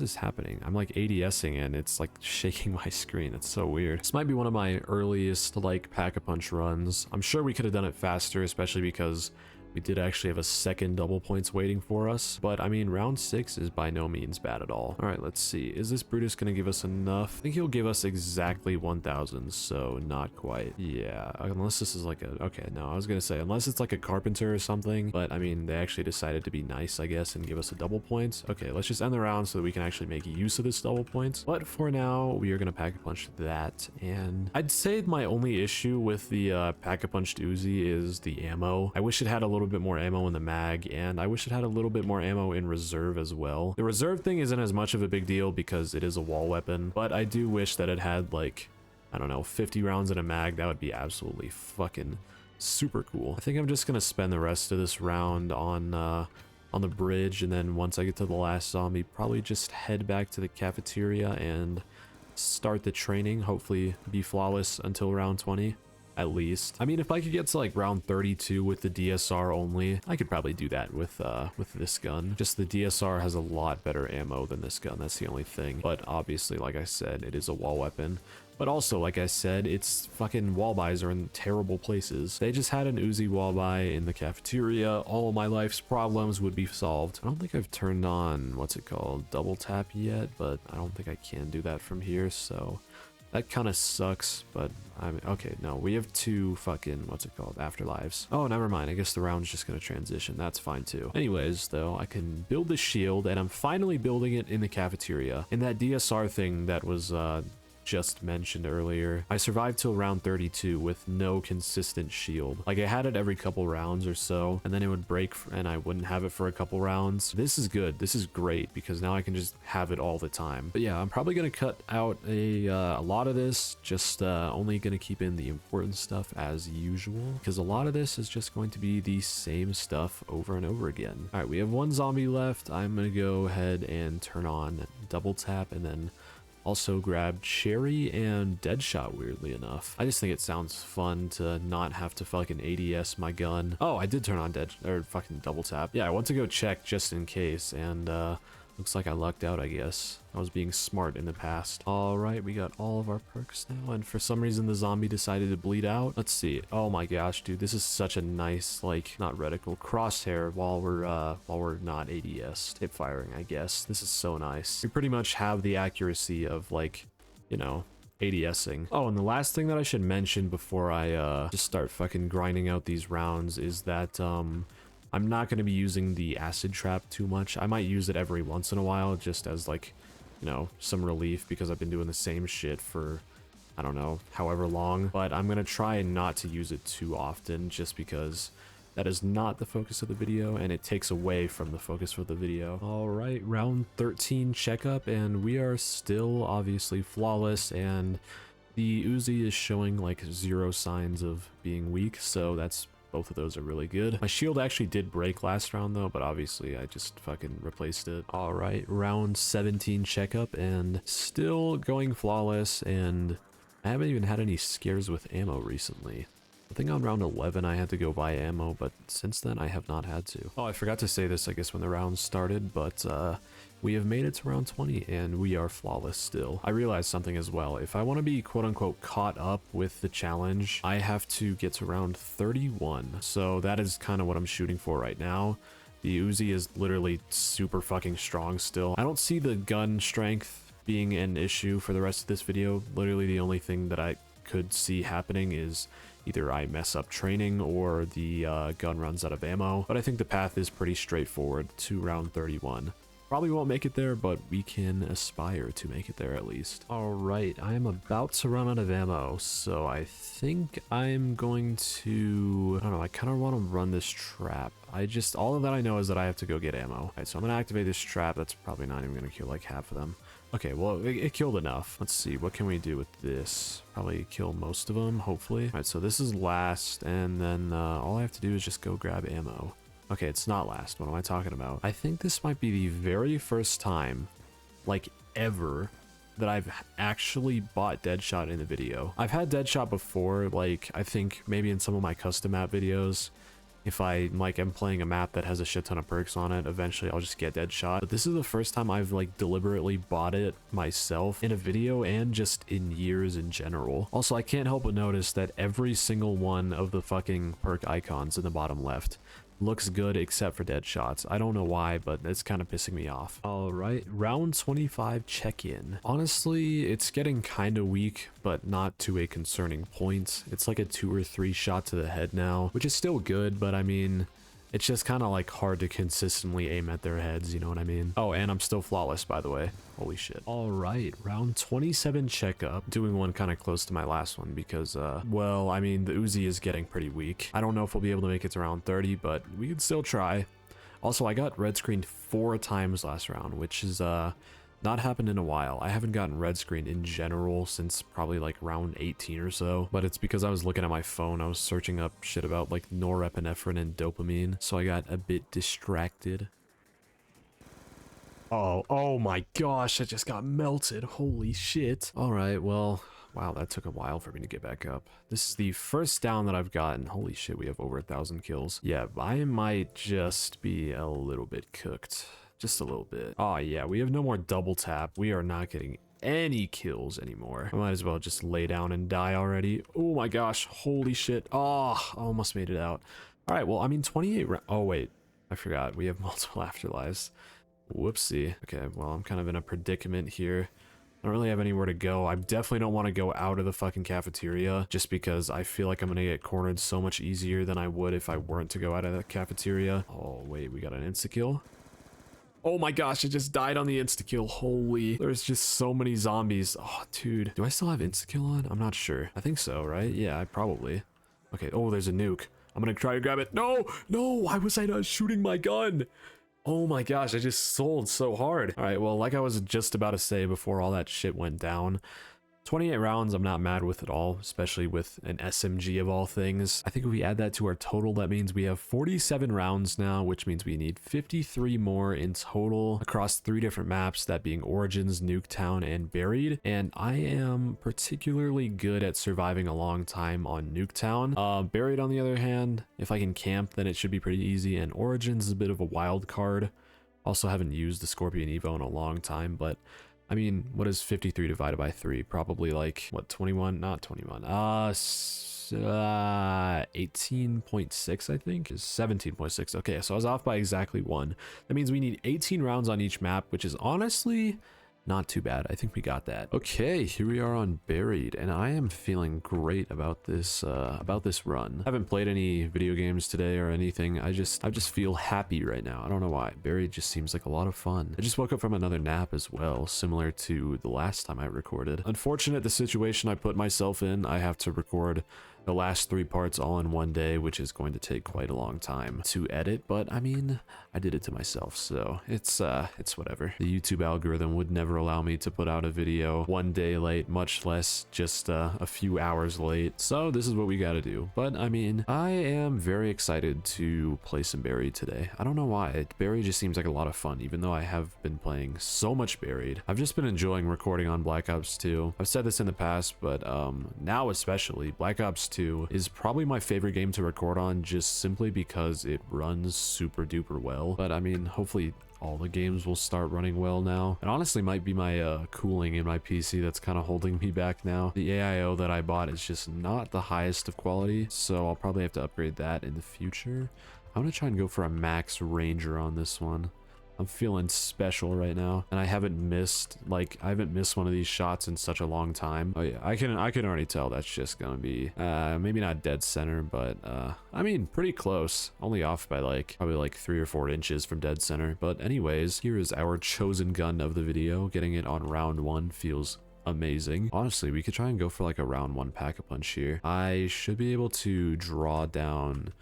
this happening? I'm like ADSing and it's like shaking my screen. It's so weird. This might be one of my earliest like Pack-a-Punch runs. I'm sure we could have done it faster, especially because we did actually have a second double points waiting for us. But I mean, round 6 is by no means bad at all. All right, let's see. Is this Brutus gonna give us enough? I think he'll give us exactly 1,000, so not quite. Yeah, unless this is like a, okay, no, I was gonna say, unless it's like a carpenter or something, but I mean, they actually decided to be nice, I guess, and give us a double points. Okay, let's just end the round so that we can actually make use of this double points. But for now, we are gonna Pack-a-Punch that, and I'd say my only issue with the Pack-a-Punched Uzi is the ammo. I wish it had a little bit more ammo in the mag, and I wish it had a little bit more ammo in reserve as well. The reserve thing isn't as much of a big deal because it is a wall weapon, but I do wish that it had like, I don't know, 50 rounds in a mag. That would be absolutely fucking super cool. I think I'm just gonna spend the rest of this round on the bridge, and then once I get to the last zombie, probably just head back to the cafeteria and start the training, hopefully be flawless until round 20. At least. I mean, if I could get to like round 32 with the DSR only, I could probably do that with this gun. Just the DSR has a lot better ammo than this gun. That's the only thing. But obviously, like I said, it is a wall weapon. But also, like I said, it's fucking wall buys are in terrible places. They just had an Uzi wall buy in the cafeteria. All of my life's problems would be solved. I don't think I've turned on, what's it called, double tap yet, but I don't think I can do that from here, so that kind of sucks. But I mean, okay, no, we have 2 fucking, what's it called, afterlives. Oh, never mind. I guess the round's just gonna transition. That's fine too. Anyways, though, I can build the shield, and I'm finally building it in the cafeteria. In that DSR thing that was just mentioned earlier, I survived till round 32 with no consistent shield. Like, I had it every couple rounds or so, and then it would break and I wouldn't have it for a couple rounds. This is good. This is great because now I can just have it all the time. But yeah, I'm probably gonna cut out a lot of this, just only gonna keep in the important stuff as usual, because a lot of this is just going to be the same stuff over and over again. All right, we have 1 zombie left. I'm gonna go ahead and turn on double tap, and then also grab Cherry and Deadshot, weirdly enough. I just think it sounds fun to not have to fucking ADS my gun. Oh, I did turn on fucking double tap. Yeah, I went to go check just in case, and Looks like I lucked out, I guess. I was being smart in the past. All right, we got all of our perks now, and for some reason the zombie decided to bleed out. Let's see. Oh my gosh, dude, this is such a nice, like, not reticle, crosshair while we're not ADS tip firing, I guess. This is so nice. We pretty much have the accuracy of, like, you know, ADSing. Oh, and the last thing that I should mention before I just start fucking grinding out these rounds is that I'm not going to be using the acid trap too much. I might use it every once in a while just as, like, you know, some relief, because I've been doing the same shit for, I don't know, however long. But I'm going to try not to use it too often, just because that is not the focus of the video and it takes away from the focus for the video. All right, round 13 checkup, and we are still obviously flawless, and the Uzi is showing like 0 signs of being weak, so that's both of those are really good. My shield actually did break last round though, but obviously I just fucking replaced it. All right, round 17 checkup, and still going flawless, and I haven't even had any scares with ammo recently. I think on round 11 I had to go buy ammo, but since then I have not had to. Oh, I forgot to say this, I guess, when the round started, but we have made it to round 20 and we are flawless still. I realized something as well. If I want to be quote-unquote caught up with the challenge, I have to get to round 31. So that is kind of what I'm shooting for right now. The Uzi is literally super fucking strong still. I don't see the gun strength being an issue for the rest of this video. Literally the only thing that I could see happening is either I mess up training or the gun runs out of ammo. But I think the path is pretty straightforward to round 31. Probably won't make it there, but we can aspire to make it there at least. All right, I am about to run out of ammo, so I think I'm going to, I don't know, I kind of want to run this trap. All of that I know is that I have to go get ammo. All right, so I'm going to activate this trap. That's probably not even going to kill like half of them. Okay, well, it killed enough. Let's see, what can we do with this? Probably kill most of them, hopefully. All right, so this is last, and then all I have to do is just go grab ammo. Okay, it's not last. What am I talking about? I think this might be the very first time, like, ever, that I've actually bought Deadshot in the video. I've had Deadshot before, like, I think maybe in some of my custom map videos. If I, like, am playing a map that has a shit ton of perks on it, eventually I'll just get Deadshot. But this is the first time I've, like, deliberately bought it myself in a video and just in years in general. Also, I can't help but notice that every single one of the fucking perk icons in the bottom left looks good except for Deadshots. I don't know why, but it's kind of pissing me off. All right, round 25 check-in. Honestly, it's getting kind of weak, but not to a concerning point. It's like a 2 or 3 shot to the head now, which is still good, but I mean, it's just kind of like hard to consistently aim at their heads, you know what I mean? Oh, and I'm still flawless, by the way. Holy shit. All right, round 27 checkup. Doing one kind of close to my last one because, well, I mean, the Uzi is getting pretty weak. I don't know if we'll be able to make it to round 30, but we could still try. Also, I got red screened 4 times last round, which is, not happened in a while. I haven't gotten red screened in general since probably like round 18 or so, but it's because I was looking at my phone. I was searching up shit about like norepinephrine and dopamine, so I got a bit distracted. Oh my gosh, I just got melted. Holy shit. All right, well, wow, that took a while for me to get back up. This is the first down that I've gotten. Holy shit, we have over 1,000 kills. Yeah, I might just be a little bit cooked. Just a little bit. Oh yeah, we have no more double tap. We are not getting any kills anymore. I might as well just lay down and die already. Oh my gosh, holy shit. Oh, I almost made it out. All right, well, I mean, 28 oh wait, I forgot. We have multiple afterlives. Whoopsie. Okay, well, I'm kind of in a predicament here. I don't really have anywhere to go. I definitely don't want to go out of the fucking cafeteria just because I feel like I'm gonna get cornered so much easier than I would if I weren't to go out of the cafeteria. Oh wait, we got an insta-kill. Oh my gosh, I just died on the insta-kill. Holy, there's just so many zombies. Oh, dude. Do I still have insta-kill on? I'm not sure. I think so, right? Yeah, I probably. Okay, oh, there's a nuke. I'm gonna try to grab it. No, no, why was I not shooting my gun? Oh my gosh, I just sold so hard. All right, well, like I was just about to say before all that shit went down, 28 rounds I'm not mad with at all, especially with an SMG of all things. I think if we add that to our total, that means we have 47 rounds now, which means we need 53 more in total across 3 different maps, that being Origins, Nuketown, and Buried. And I am particularly good at surviving a long time on Nuketown. Buried, on the other hand, if I can camp, then it should be pretty easy, and Origins is a bit of a wild card. Also haven't used the Scorpion Evo in a long time, but I mean, what is 53 divided by 3? Probably like, what, 21? Not 21. 18.6, I think, is 17.6. Okay, so I was off by exactly 1. That means we need 18 rounds on each map, which is honestly not too bad. I think we got that. Okay, here we are on Buried, and I am feeling great about this run. I haven't played any video games today or anything. I just feel happy right now. I don't know why. Buried just seems like a lot of fun. I just woke up from another nap as well, similar to the last time I recorded. Unfortunate the situation I put myself in. I have to record the last 3 parts all in one day, which is going to take quite a long time to edit, but I mean, I did it to myself, so it's whatever. The YouTube algorithm would never allow me to put out a video one day late, much less just a few hours late, so this is what we gotta do. But I mean, I am very excited to play some Buried today. I don't know why. Buried just seems like a lot of fun, even though I have been playing so much Buried. I've just been enjoying recording on Black Ops 2. I've said this in the past, but now especially, Black Ops 2 is probably my favorite game to record on, just simply because it runs super duper well. But I mean, hopefully all the games will start running well now. It honestly might be my cooling in my PC that's kind of holding me back now. The AIO that I bought is just not the highest of quality, so I'll probably have to upgrade that in the future. I'm gonna try and go for a max Ranger on this one. I'm feeling special right now, and I haven't missed one of these shots in such a long time. Oh yeah, I can already tell that's just gonna be maybe not dead center, but I mean pretty close. Only off by probably like 3 or 4 inches from dead center. But anyways, here is our chosen gun of the video. Getting it on round 1 feels amazing. Honestly, we could try and go for like a round 1 pack-a-punch here. I should be able to draw down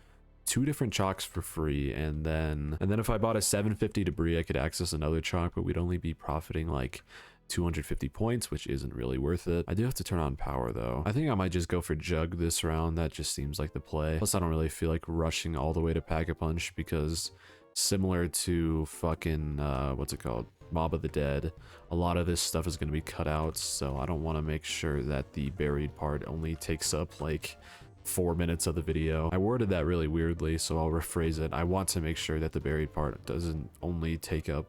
2 different chalks for free, and then if I bought a 750 debris, I could access another chalk, but we'd only be profiting like 250 points, which isn't really worth it. I do have to turn on power though. I think I might just go for Jug this round. That just seems like the play. Plus, I don't really feel like rushing all the way to Pack-a-Punch, because similar to fucking what's it called, Mob of the Dead, a lot of this stuff is going to be cut out, so I don't want to make sure that the Buried part only takes up like 4 minutes of the video. I worded that really weirdly, so I'll rephrase it. I want to make sure that the Buried part doesn't only take up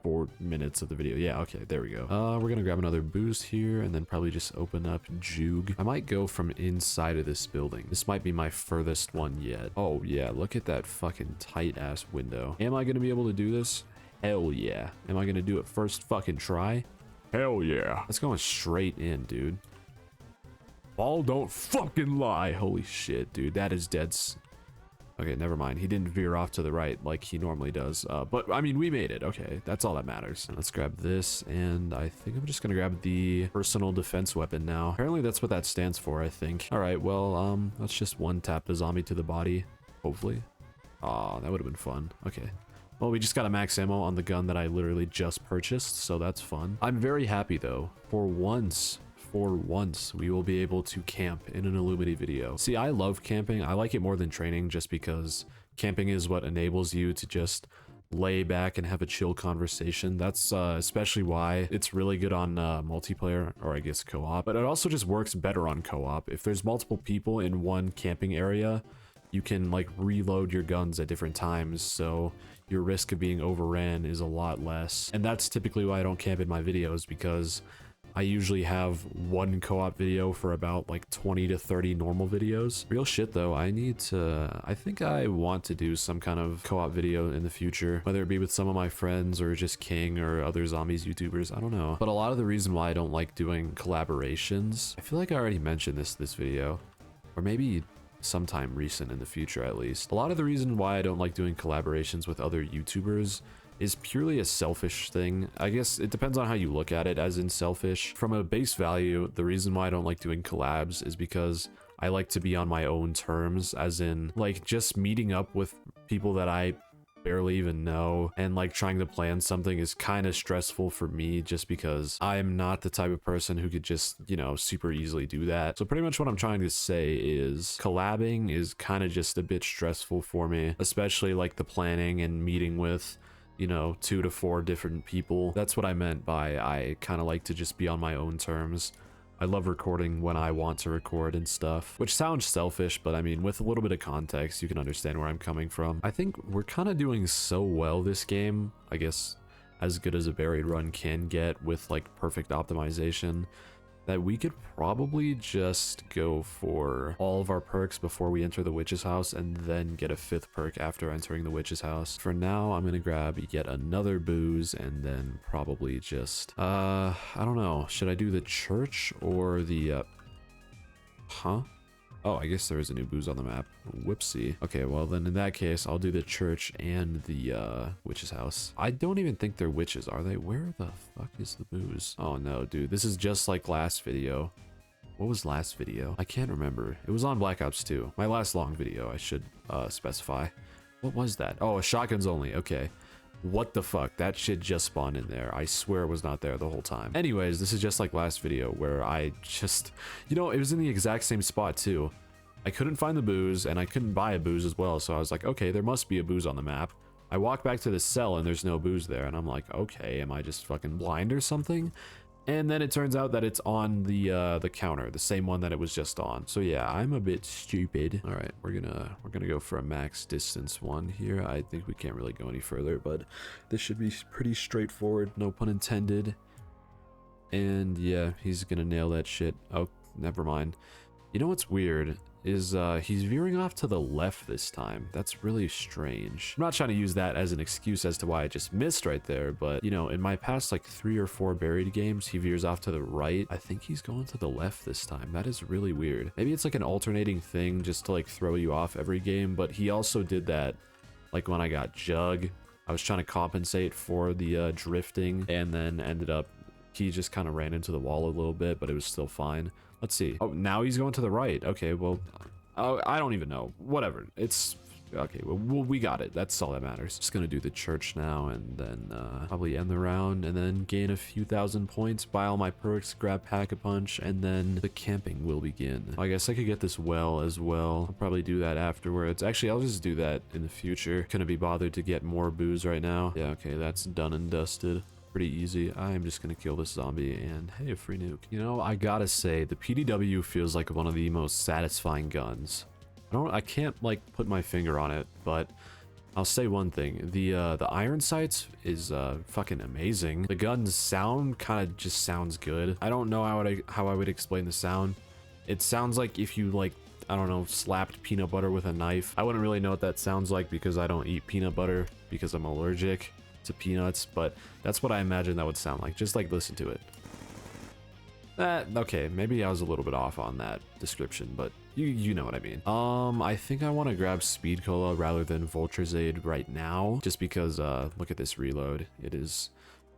4 minutes of the video. Yeah, okay, there we go. We're gonna grab another boost here, and then probably just open up Juke. I might go from inside of this building. This might be my furthest one yet. Oh yeah, look at that fucking tight ass window. Am I gonna be able to do this? Hell yeah. Am I gonna do it first fucking try? Hell yeah. That's going straight in, dude. Ball don't fucking lie. Holy shit, dude. That is dead. Okay, never mind. He didn't veer off to the right like he normally does. But, I mean, we made it. Okay, that's all that matters. And let's grab this, and I think I'm just gonna grab the personal defense weapon now. Apparently, that's what that stands for, I think. All right, well, let's just one-tap the zombie to the body, hopefully. Aw, that would have been fun. Okay. Well, we just got a max ammo on the gun that I literally just purchased, so that's fun. I'm very happy, though. For once, we will be able to camp in an Illumity video. See, I love camping. I like it more than training, just because camping is what enables you to just lay back and have a chill conversation. That's especially why it's really good on multiplayer, or I guess co-op, but it also just works better on co-op. If there's multiple people in one camping area, you can like reload your guns at different times, so your risk of being overran is a lot less. And that's typically why I don't camp in my videos, because I usually have one co-op video for about like 20 to 30 normal videos. Real shit though, I think I want to do some kind of co-op video in the future, whether it be with some of my friends or just King or other zombies YouTubers, I don't know. But a lot of the reason why I don't like doing collaborations, I feel like I already mentioned this video, or maybe sometime recent in the future at least. A lot of the reason why I don't like doing collaborations with other YouTubers is purely a selfish thing. I guess it depends on how you look at it, as in selfish. From a base value, the reason why I don't like doing collabs is because I like to be on my own terms, as in like just meeting up with people that I barely even know and like trying to plan something is kind of stressful for me, just because I am not the type of person who could just, you know, super easily do that. So pretty much what I'm trying to say is collabing is kind of just a bit stressful for me, especially like the planning and meeting with, you know, 2 to 4 different people. That's what I meant by I kind of like to just be on my own terms. I love recording when I want to record and stuff, which sounds selfish, but I mean, with a little bit of context, you can understand where I'm coming from. I think we're kind of doing so well this game, I guess as good as a buried run can get with like perfect optimization, that we could probably just go for all of our perks before we enter the witch's house and then get a 5th perk after entering the witch's house. For now, I'm gonna grab yet another booze and then probably just, I don't know, should I do the church or the, Oh, I guess there is a new booze on the map. Whoopsie. Okay, well then in that case, I'll do the church and the witch's house. I don't even think they're witches, are they? Where the fuck is the booze? Oh no, dude, this is just like last video. What was last video? I can't remember. It was on Black Ops 2. My last long video, I should specify. What was that? Oh, shotguns only. Okay. What the fuck? That shit just spawned in there. I swear it was not there the whole time. Anyways, this is just like last video where I just, you know, it was in the exact same spot too. I couldn't find the booze and I couldn't buy a booze as well. So I was like, okay, there must be a booze on the map. I walk back to the cell and there's no booze there. And I'm like, okay, am I just fucking blind or something? And then it turns out that it's on the counter, the same one that it was just on. So yeah, I'm a bit stupid. All right, we're gonna go for a max distance one here. I think we can't really go any further, but this should be pretty straightforward, no pun intended. And yeah, he's gonna nail that shit. Oh, never mind. You know what's weird is he's veering off to the left this time. That's really strange. I'm not trying to use that as an excuse as to why I just missed right there, but you know, in my past like 3 or 4 buried games, he veers off to the right. I think he's going to the left this time. That is really weird. Maybe it's like an alternating thing just to like throw you off every game, but he also did that like when I got Jug. I was trying to compensate for the drifting and then ended up, he just kind of ran into the wall a little bit, but it was still fine. Let's see. Oh, now he's going to the right. Okay, well, I don't even know. Whatever. It's okay. Well, we got it. That's all that matters. Just gonna do the church now and then probably end the round and then gain a few thousand points, buy all my perks, grab Pack-a-Punch, and then the camping will begin. I guess I could get this well as well. I'll probably do that afterwards. Actually, I'll just do that in the future. Couldn't be bothered to get more booze right now. Yeah, okay, that's done and dusted. Pretty easy. I'm just gonna kill this zombie and hey, a free nuke. You know, I gotta say the PDW feels like one of the most satisfying guns. I can't like put my finger on it, but I'll say one thing. The iron sights is fucking amazing. The gun's sound kind of just sounds good. I don't know how I would explain the sound. It sounds like if you like, I don't know, slapped peanut butter with a knife. I wouldn't really know what that sounds like because I don't eat peanut butter because I'm allergic to peanuts, but that's what I imagine that would sound like. Just like listen to it. Okay, maybe I was a little bit off on that description, but you know what I mean. I think I want to grab Speed Cola rather than Vulture's Aid right now, just because look at this reload. It is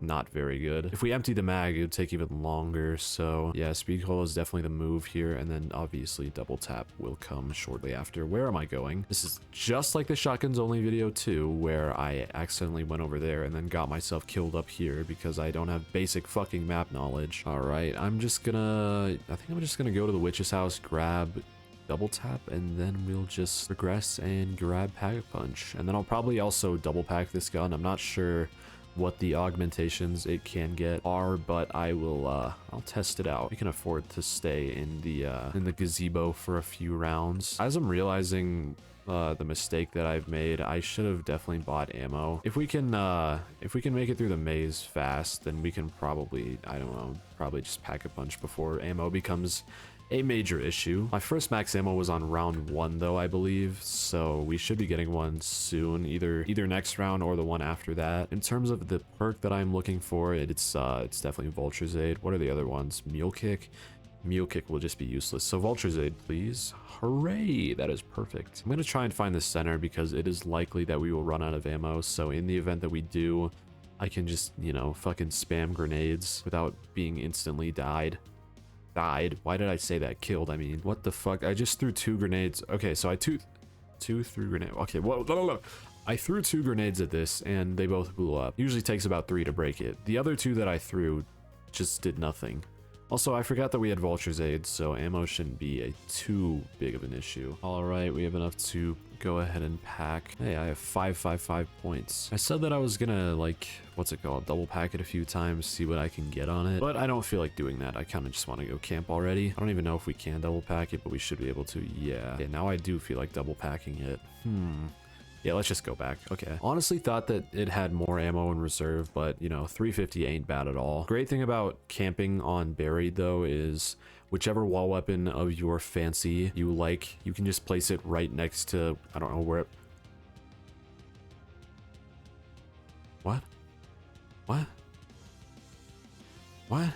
not very good. If we empty the mag, it would take even longer. So yeah, Speed Cola is definitely the move here, and then obviously double tap will come shortly after. Where am I going? This is just like the shotguns only video too, where I accidentally went over there and then got myself killed up here because I don't have basic fucking map knowledge. All right, I think I'm just gonna go to the witch's house, grab double tap, and then we'll just progress and grab Pack-a-Punch. And then I'll probably also double pack this gun. I'm not sure what the augmentations it can get are, but I will I'll test it out. We can afford to stay in the gazebo for a few rounds. As I'm realizing the mistake that I've made, I should have definitely bought ammo. If we can make it through the maze fast, then we can probably, I don't know, probably just Pack-a-Punch before ammo becomes a major issue. My first max ammo was on round 1 though, I believe, so we should be getting one soon, either next round or the one after that. In terms of the perk that I'm looking for, it's definitely Vulture's Aid. What are the other ones? Mule Kick? Mule Kick will just be useless, so Vulture's Aid, please. Hooray, that is perfect. I'm gonna try and find the center because it is likely that we will run out of ammo, so in the event that we do, I can just, you know, fucking spam grenades without being instantly died. Why did I say that? Killed, I mean. What the fuck? I just threw 2 grenades. Okay, so I threw grenades. Okay, whoa. I threw 2 grenades at this and they both blew up. Usually takes about 3 to break it. The other 2 that I threw just did nothing. Also, I forgot that we had Vulture's Aid, so ammo shouldn't be too big of an issue. All right, we have enough to go ahead and pack. Hey, I have 555 points. I said that I was gonna, like, what's it called? Double pack it a few times, see what I can get on it. But I don't feel like doing that. I kind of just want to go camp already. I don't even know if we can double pack it, but we should be able to. Yeah. Okay, now I do feel like double packing it. Yeah, let's just go back. Okay. Honestly thought that it had more ammo in reserve, but you know, 350 ain't bad at all. Great thing about camping on buried though is whichever wall weapon of your fancy you like, you can just place it right next to, I don't know where. What? What? What?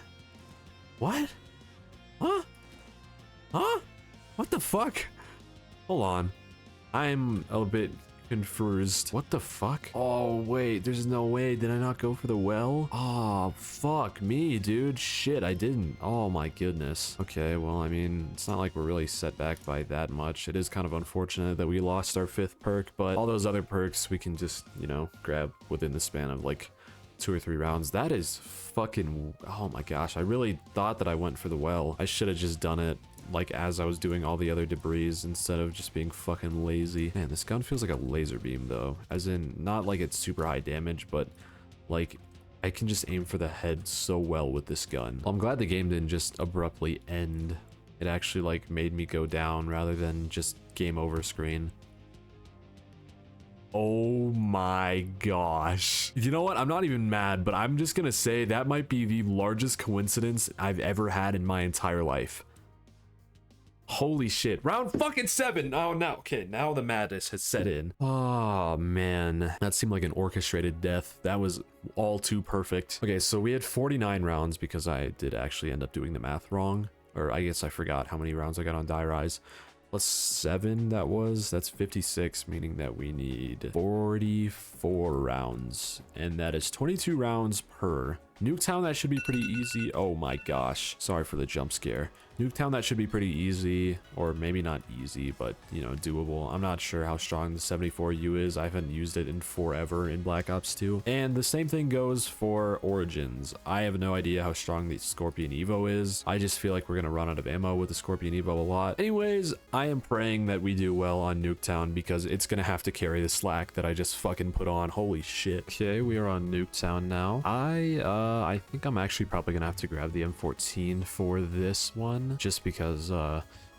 What? Huh? Huh? What the fuck? Hold on. I'm a bit confused. What the fuck? Oh, wait, there's no way. Did I not go for the well? Oh, fuck me, dude. Shit, I didn't. Oh my goodness. Okay, well, I mean, it's not like we're really set back by that much. It is kind of unfortunate that we lost our 5th perk, but all those other perks we can just, you know, grab within the span of like 2 or 3 rounds. That is fucking, oh my gosh. I really thought that I went for the well. I should have just done it like as I was doing all the other debris instead of just being fucking lazy. Man, this gun feels like a laser beam though. As in, not like it's super high damage, but like I can just aim for the head so well with this gun. Well, I'm glad the game didn't just abruptly end. It actually like made me go down rather than just game over screen. Oh my gosh. You know what? I'm not even mad, but I'm just gonna say that might be the largest coincidence I've ever had in my entire life. Holy shit. Round fucking 7. Oh, no. Okay, now the madness has set in. Oh, man. That seemed like an orchestrated death. That was all too perfect. Okay, so we had 49 rounds because I did actually end up doing the math wrong. Or I guess I forgot how many rounds I got on Die Rise. Plus 7, that was. That's 56, meaning that we need 44 rounds. And that is 22 rounds per. Nuketown, that should be pretty easy. Oh my gosh. Sorry for the jump scare. Nuketown, that should be pretty easy, or maybe not easy, but, you know, doable. I'm not sure how strong the 74U is. I haven't used it in forever in Black Ops 2. And the same thing goes for Origins. I have no idea how strong the Scorpion Evo is. I just feel like we're going to run out of ammo with the Scorpion Evo a lot. Anyways, I am praying that we do well on Nuketown because it's going to have to carry the slack that I just fucking put on. Holy shit. Okay, we are on Nuketown now. I think I'm actually probably going to have to grab the M14 for this one. Just because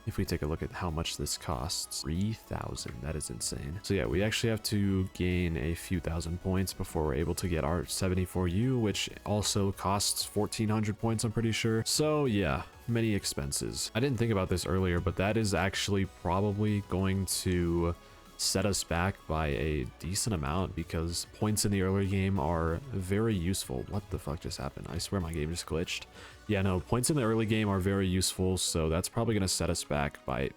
if we take a look at how much this costs, 3,000, that is insane. So yeah, we actually have to gain a few thousand points before we're able to get our 74U, which also costs 1,400 points, I'm pretty sure. So yeah, many expenses. I didn't think about this earlier, but that is actually probably going to set us back by a decent amount because points in the early game are very useful. What the fuck just happened? I swear my game just glitched. Yeah, no, points in the early game are very useful, so that's probably going to set us back by,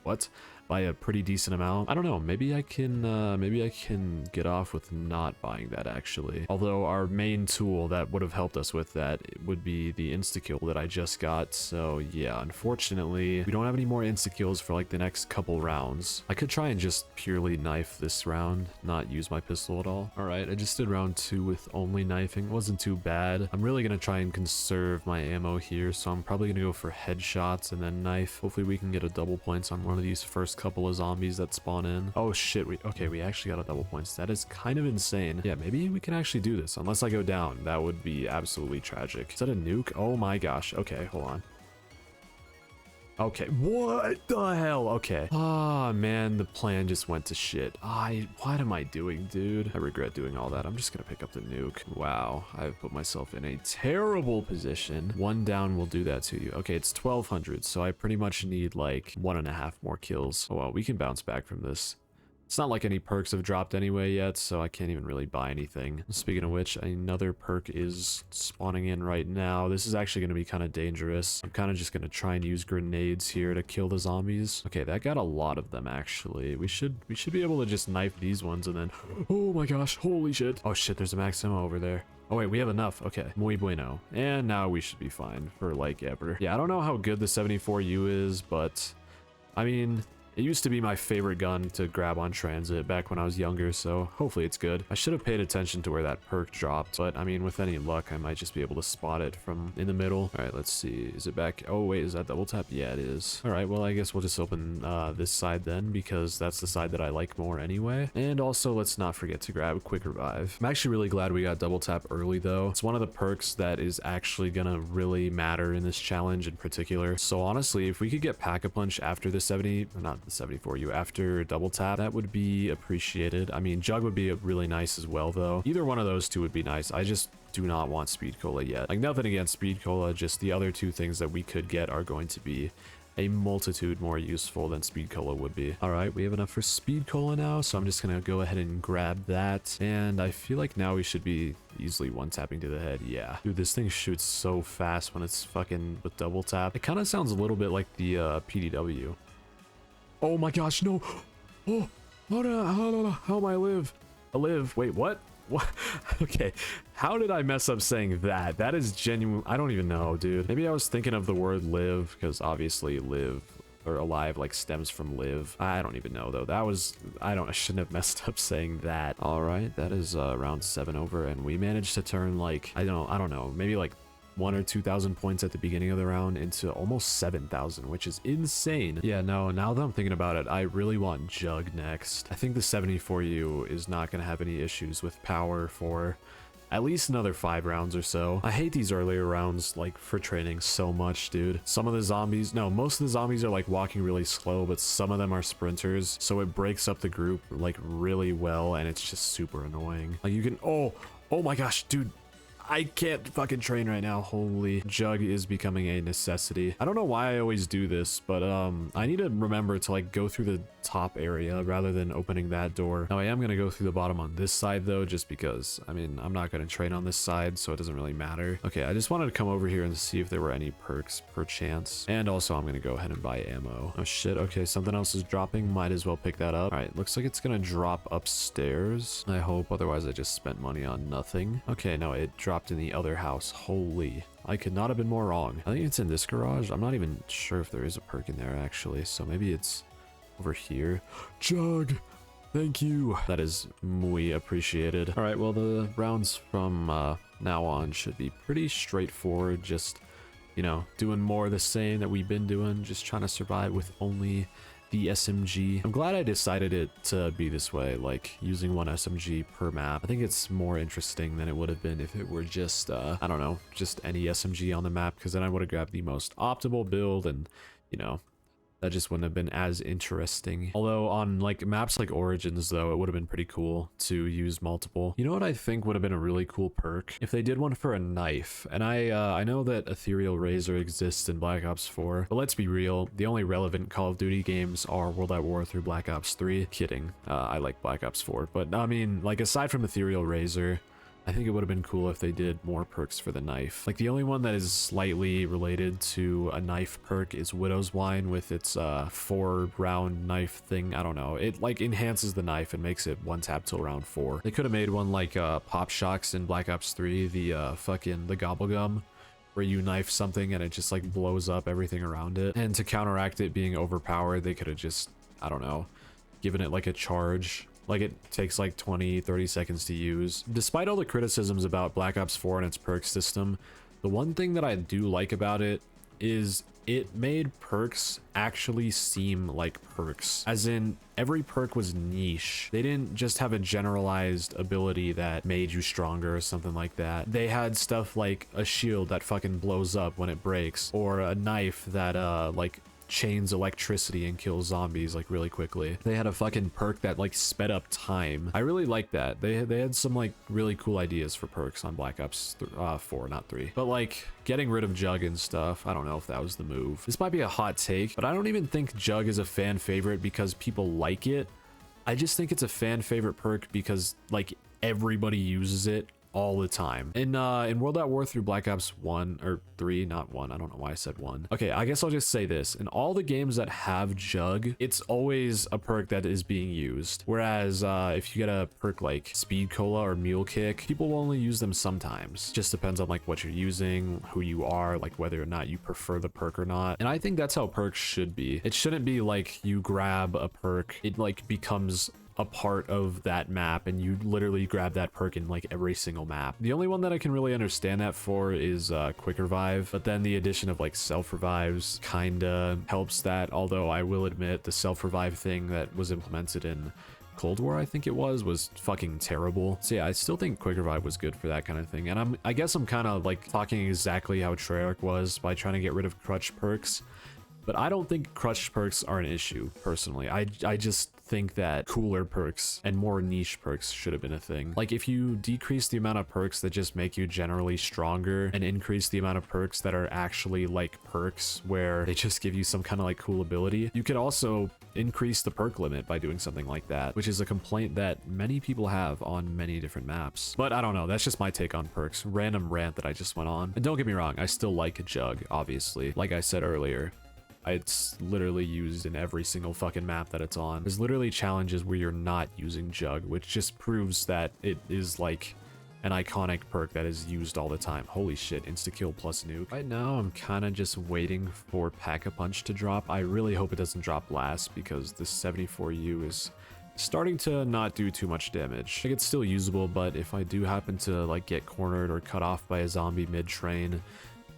what? By a pretty decent amount. I don't know, maybe I can get off with not buying that actually. Although our main tool that would have helped us with that would be the insta-kill that I just got. So yeah, unfortunately, we don't have any more insta-kills for like the next couple rounds. I could try and just purely knife this round, not use my pistol at all. All right, I just did round 2 with only knifing. It wasn't too bad. I'm really gonna try and conserve my ammo here, so I'm probably gonna go for headshots and then knife. Hopefully we can get a double points on one of these first couple of zombies that spawn in. Oh shit, we actually got a double points. That is kind of insane. Yeah, maybe we can actually do this unless I go down. That would be absolutely tragic. Is that a nuke? Oh my gosh. Okay, hold on. Okay, what the hell? Okay. Ah, man, the plan just went to shit. What am I doing, dude? I regret doing all that. I'm just gonna pick up the nuke. Wow, I've put myself in a terrible position. 1 down will do that to you. Okay, it's 1,200, so I pretty much need like 1.5 more kills. Oh well, we can bounce back from this. It's not like any perks have dropped anyway yet, so I can't even really buy anything. Speaking of which, another perk is spawning in right now. This is actually going to be kind of dangerous. I'm kind of just going to try and use grenades here to kill the zombies. Okay, that got a lot of them actually. We should be able to just knife these ones and then... Oh my gosh, holy shit. Oh shit, there's a max ammo over there. Oh wait, we have enough. Okay, muy bueno. And now we should be fine for like ever. Yeah, I don't know how good the 74U is, but I mean... It used to be my favorite gun to grab on transit back when I was younger, so hopefully it's good. I should have paid attention to where that perk dropped, but I mean, with any luck, I might just be able to spot it from in the middle. All right, let's see. Is it back? Oh, wait, is that double tap? Yeah, it is. All right, well, I guess we'll just open this side then, because that's the side that I like more anyway. And also, let's not forget to grab Quick Revive. I'm actually really glad we got double tap early, though. It's one of the perks that is actually gonna really matter in this challenge in particular. So honestly, if we could get Pack-a-Punch after the 70, or not the 74U, after double tap, that would be appreciated. I mean, Jug would be really nice as well, though. Either one of those two would be nice. I just do not want Speed Cola yet. Like, nothing against Speed Cola, just the other two things that we could get are going to be a multitude more useful than Speed Cola would be. All right, we have enough for Speed Cola now, so I'm just gonna go ahead and grab that. And I feel like now we should be easily one-tapping to the head. Yeah. Dude, this thing shoots so fast when it's fucking with double tap. It kind of sounds a little bit like the PDW. Oh my gosh, no. Oh, how am I live? I live. Wait, what? What? Okay, how did I mess up saying that? That is genuine. I don't even know, dude. Maybe I was thinking of the word live, because obviously live or alive like stems from live. I don't even know though. That was, I shouldn't have messed up saying that. All right, that is round 7 over, and we managed to turn like, I don't know, maybe like 1,000 or 2,000 points at the beginning of the round into almost 7,000, which is insane. Yeah, no, now that I'm thinking about it, I really want Jug next. I think the 74U is not going to have any issues with power for at least another 5 rounds or so. I hate these earlier rounds, like, for training so much, dude. Some of the zombies, no, most of the zombies are, like, walking really slow, but some of them are sprinters, so it breaks up the group, like, really well, and it's just super annoying. Like, you can, oh my gosh, dude. I can't fucking train right now. Holy, Jug is becoming a necessity. I don't know why I always do this, but I need to remember to like go through the top area rather than opening that door. Now I am gonna go through the bottom on this side though, just because I mean I'm not gonna train on this side, so it doesn't really matter. Okay, I just wanted to come over here and see if there were any perks per chance, and also I'm gonna go ahead and buy ammo. Oh shit, okay, something else is dropping. Might as well pick that up. All right, looks like it's gonna drop upstairs. I hope, otherwise I just spent money on nothing. Okay, no, it dropped in the other house. Holy, I could not have been more wrong. I think it's in this garage. I'm not even sure if there is a perk in there actually, so maybe it's over here. Jug, thank you. That is muy appreciated. All right, well, the rounds from now on should be pretty straightforward. Just, you know, doing more of the same that we've been doing, just trying to survive with only the SMG. I'm glad I decided it to be this way, like using one SMG per map. I think it's more interesting than it would have been if it were just, I don't know, just any SMG on the map, because then I would have grabbed the most optimal build and, you know, that just wouldn't have been as interesting. Although on like maps like Origins though, it would have been pretty cool to use multiple. You know what I think would have been a really cool perk? If they did one for a knife. And I know that Ethereal Razor exists in Black Ops 4, but let's be real, the only relevant Call of Duty games are World at War through Black Ops 3. Kidding. I like Black Ops 4, but I mean, like aside from Ethereal Razor, I think it would have been cool if they did more perks for the knife. Like the only one that is slightly related to a knife perk is Widow's Wine with its 4-round knife thing. I don't know. It like enhances the knife and makes it one tap till round 4. They could have made one like Pop Shocks in Black Ops 3, the Gobblegum, where you knife something and it just like blows up everything around it. And to counteract it being overpowered, they could have just, I don't know, given it like a charge. Like it takes like 20-30 seconds to use. Despite all the criticisms about Black Ops 4 and its perk system, the one thing that I do like about it is it made perks actually seem like perks. As in, every perk was niche. They didn't just have a generalized ability that made you stronger or something like that. They had stuff like a shield that fucking blows up when it breaks, or a knife that like chains electricity and kills zombies like really quickly. They had a fucking perk that like sped up time. I really like that. They had some like really cool ideas for perks on Black Ops 4, not 3. But like getting rid of Jug and stuff, I don't know if that was the move. This might be a hot take, but I don't even think Jug is a fan favorite because people like it. I just think it's a fan favorite perk because like everybody uses it all the time. In World at War through Black Ops 1 or 3, not 1. I don't know why I said 1. Okay, I guess I'll just say this. In all the games that have Jug, it's always a perk that is being used. Whereas if you get a perk like Speed Cola or Mule Kick, people will only use them sometimes. Just depends on like what you're using, who you are, like whether or not you prefer the perk or not. And I think that's how perks should be. It shouldn't be like you grab a perk, it like becomes a part of that map and you literally grab that perk in like every single map. The only one that I can really understand that for is Quick Revive, but then the addition of like self revives kinda helps that, although I will admit the self revive thing that was implemented in Cold War, I think it was fucking terrible. So yeah, I still think Quick Revive was good for that kind of thing. And I guess I'm kind of like talking exactly how Treyarch was by trying to get rid of crutch perks. But I don't think crutch perks are an issue, personally. I just think that cooler perks and more niche perks should have been a thing. Like, if you decrease the amount of perks that just make you generally stronger and increase the amount of perks that are actually like perks where they just give you some kind of like cool ability, you could also increase the perk limit by doing something like that, which is a complaint that many people have on many different maps. But I don't know, that's just my take on perks. Random rant that I just went on. And don't get me wrong, I still like Jug, obviously. Like I said earlier, it's literally used in every single fucking map that it's on. There's literally challenges where you're not using Jug, which just proves that it is like an iconic perk that is used all the time. Holy shit, insta-kill plus nuke. Right now, I'm kind of just waiting for Pack-a-Punch to drop. I really hope it doesn't drop last because this 74U is starting to not do too much damage. Like, it's still usable, but if I do happen to like get cornered or cut off by a zombie mid-train,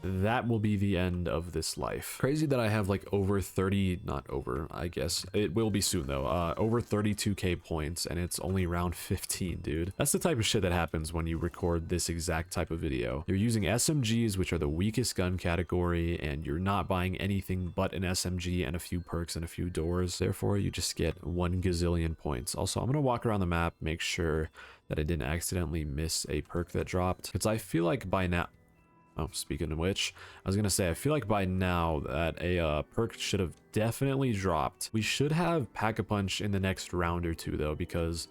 that will be the end of this life. Crazy that I have like over 30, not over, I guess. It will be soon though. Over 32k points and it's only round 15, dude. That's the type of shit that happens when you record this exact type of video. You're using SMGs, which are the weakest gun category, and you're not buying anything but an SMG and a few perks and a few doors. Therefore, you just get 1 gazillion points. Also, I'm gonna walk around the map, make sure that I didn't accidentally miss a perk that dropped, because I feel like by now, oh, speaking of which, I was gonna say, I feel like by now that a perk should have definitely dropped. We should have Pack-a-Punch in the next round or two though, because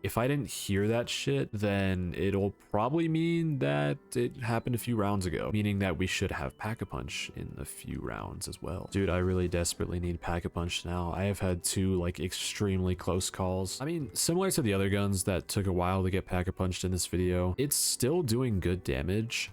if I didn't hear that shit, then it'll probably mean that it happened a few rounds ago, meaning that we should have Pack-a-Punch in a few rounds as well. Dude, I really desperately need Pack-a-Punch now. I have had 2 like extremely close calls. I mean, similar to the other guns that took a while to get Pack-a-Punched in this video, it's still doing good damage.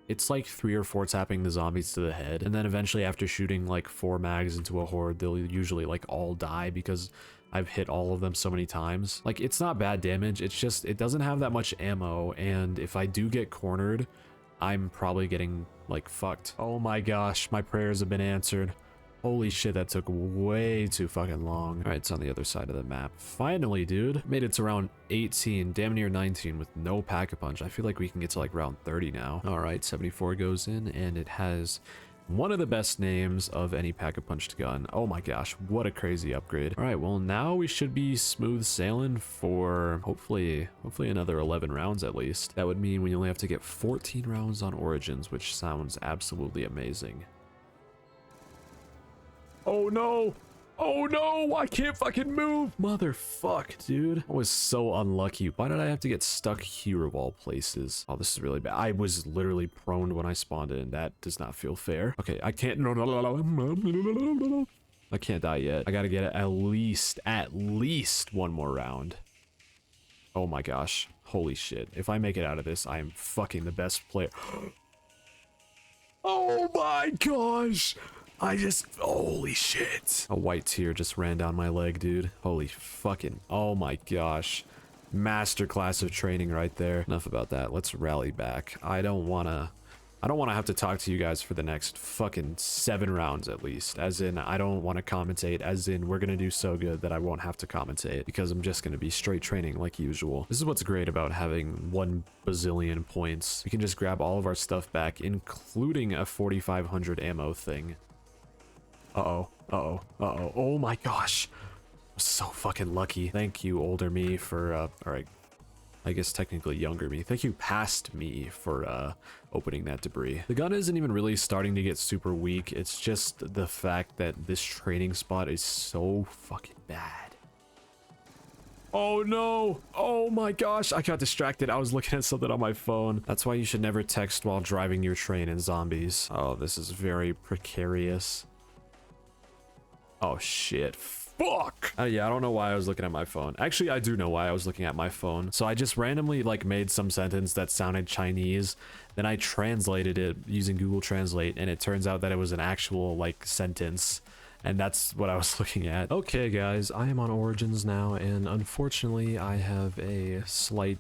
It's like 3 or 4 tapping the zombies to the head, and then eventually after shooting like 4 mags into a horde, they'll usually like all die because I've hit all of them so many times. Like, it's not bad damage, it's just it doesn't have that much ammo, and if I do get cornered, I'm probably getting like fucked. Oh my gosh, my prayers have been answered. Holy shit, that took way too fucking long. All right, it's on the other side of the map. Finally, dude. Made it to round 18, damn near 19 with no Pack-a-Punch. I feel like we can get to like round 30 now. All right, 74 goes in, and it has one of the best names of any Pack-a-Punched gun. Oh my gosh, what a crazy upgrade. All right, well, now we should be smooth sailing for hopefully another 11 rounds at least. That would mean we only have to get 14 rounds on Origins, which sounds absolutely amazing. Oh no! Oh no! I can't fucking move! Motherfuck, dude. I was so unlucky. Why did I have to get stuck here of all places? Oh, this is really bad. I was literally prone when I spawned in. That does not feel fair. Okay, I can't. No. I can't die yet. I gotta get it at least one more round. Oh my gosh. Holy shit. If I make it out of this, I am fucking the best player. Oh my gosh! Holy shit. A white tear just ran down my leg, dude. Holy fucking, oh my gosh. Masterclass of training right there. Enough about that. Let's rally back. I don't wanna have to talk to you guys for the next fucking 7 rounds at least. As in, I don't want to commentate. As in, we're gonna do so good that I won't have to commentate because I'm just gonna be straight training like usual. This is what's great about having 1 bazillion points. We can just grab all of our stuff back, including a 4,500 ammo thing. Uh-oh. Uh-oh. Uh-oh. Oh my gosh. I'm so fucking lucky. Thank you, older me, for, alright. I guess technically younger me. Thank you, past me, for, opening that debris. The gun isn't even really starting to get super weak. It's just the fact that this training spot is so fucking bad. Oh no. Oh my gosh. I got distracted. I was looking at something on my phone. That's why you should never text while driving your train in zombies. Oh, this is very precarious. Oh shit. Fuck. Yeah, I don't know why I was looking at my phone. Actually, I do know why I was looking at my phone. So I just randomly like made some sentence that sounded Chinese. Then I translated it using Google Translate, and it turns out that it was an actual like sentence. And that's what I was looking at. Okay, guys, I am on Origins now, and unfortunately, I have a slight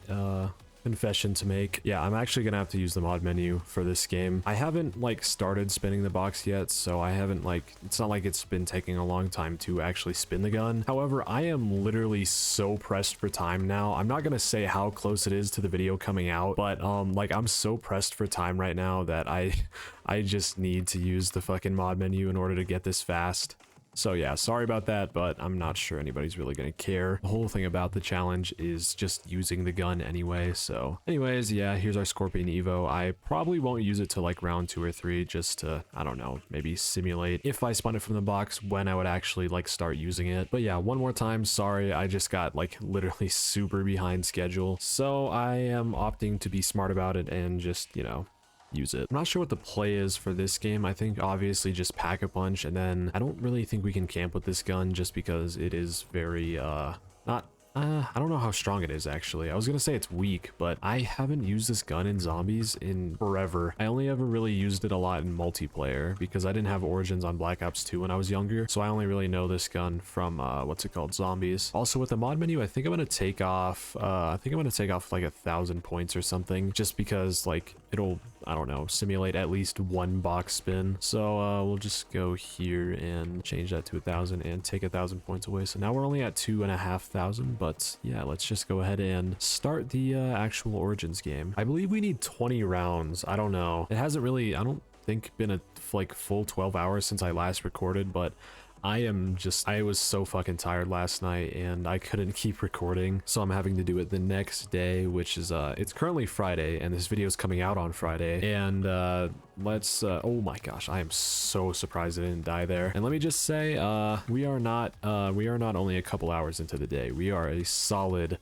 confession to make. Yeah, I'm actually gonna have to use the mod menu for this game. I haven't like started spinning the box yet, so I haven't like, it's not like it's been taking a long time to actually spin the gun. However, I am literally so pressed for time now. I'm not gonna say how close it is to the video coming out, but like I'm so pressed for time right now that I just need to use the fucking mod menu in order to get this fast. So yeah, sorry about that, but I'm not sure anybody's really gonna care. The whole thing about the challenge is just using the gun anyway, so. Anyways, yeah, here's our Scorpion Evo. I probably won't use it till like round 2 or 3 just to, I don't know, maybe simulate if I spun it from the box when I would actually like start using it. But yeah, one more time, sorry, I just got like literally super behind schedule. So I am opting to be smart about it and just, you know, use it. I'm not sure what the play is for this game. I think obviously just pack a punch, and then I don't really think we can camp with this gun just because it is very not I don't know how strong it is actually. I was gonna say it's weak, but I haven't used this gun in zombies in forever. I only ever really used it a lot in multiplayer because I didn't have Origins on Black Ops 2 when I was younger, so I only really know this gun from what's it called, zombies. Also with the mod menu, I think I'm gonna take off like 1,000 points or something, just because like it'll, I don't know, simulate at least one box spin. So we'll just go here and change that to 1,000 and take 1,000 points away. So now we're only at 2,500, but yeah, let's just go ahead and start the actual Origins game. I believe we need 20 rounds. I don't know. It hasn't really, I don't think, been a like full 12 hours since I last recorded, but I was so fucking tired last night and I couldn't keep recording, so I'm having to do it the next day, which is it's currently Friday and this video is coming out on Friday. And let's oh my gosh, I am so surprised I didn't die there. And let me just say, we are not only a couple hours into the day, we are a solid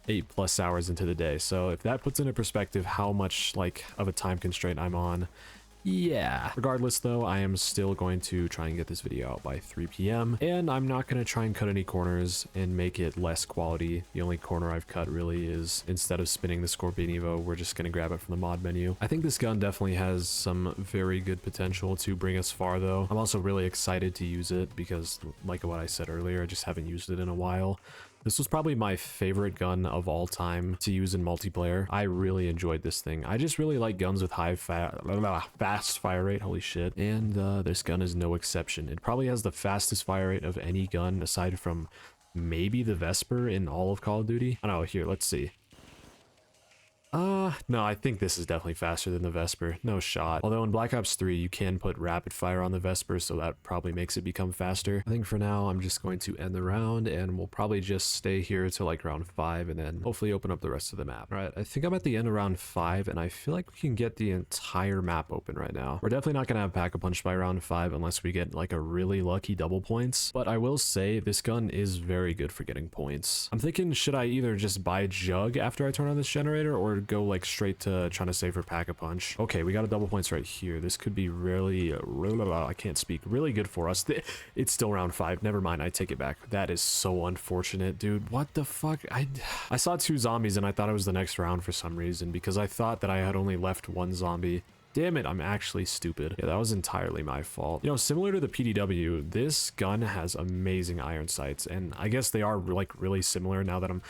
8+ hours into the day. So if that puts into perspective how much like of a time constraint I'm on. Yeah. Regardless though, I am still going to try and get this video out by 3 p.m. and I'm not going to try and cut any corners and make it less quality. The only corner I've cut really is, instead of spinning the Scorpion Evo, we're just going to grab it from the mod menu. I think this gun definitely has some very good potential to bring us far though. I'm also really excited to use it because, like what I said earlier, I just haven't used it in a while. This was probably my favorite gun of all time to use in multiplayer. I really enjoyed this thing. I just really like guns with fast fire rate, holy shit. And this gun is no exception. It probably has the fastest fire rate of any gun aside from maybe the Vesper in all of Call of Duty. I don't know, here, let's see. No, I think this is definitely faster than the Vesper. No shot. Although in Black Ops 3, you can put rapid fire on the Vesper, so that probably makes it become faster. I think for now, I'm just going to end the round, and we'll probably just stay here till like round 5, and then hopefully open up the rest of the map. All right, I think I'm at the end of round 5, and I feel like we can get the entire map open right now. We're definitely not going to have Pack-a-Punch by round 5 unless we get like a really lucky double points, but I will say this gun is very good for getting points. I'm thinking, should I either just buy Jug after I turn on this generator, or go like straight to trying to save for Pack-a-Punch? Okay, we got a double points right here. This could be really, I can't speak, really good for us. It's still round 5. Never mind, I take it back. That is so unfortunate, dude. What the fuck? I saw 2 zombies and I thought it was the next round for some reason because I thought that I had only left 1 zombie. Damn it, I'm actually stupid. Yeah, that was entirely my fault. You know, similar to the PDW, this gun has amazing iron sights, and I guess they are like really similar now that I'm...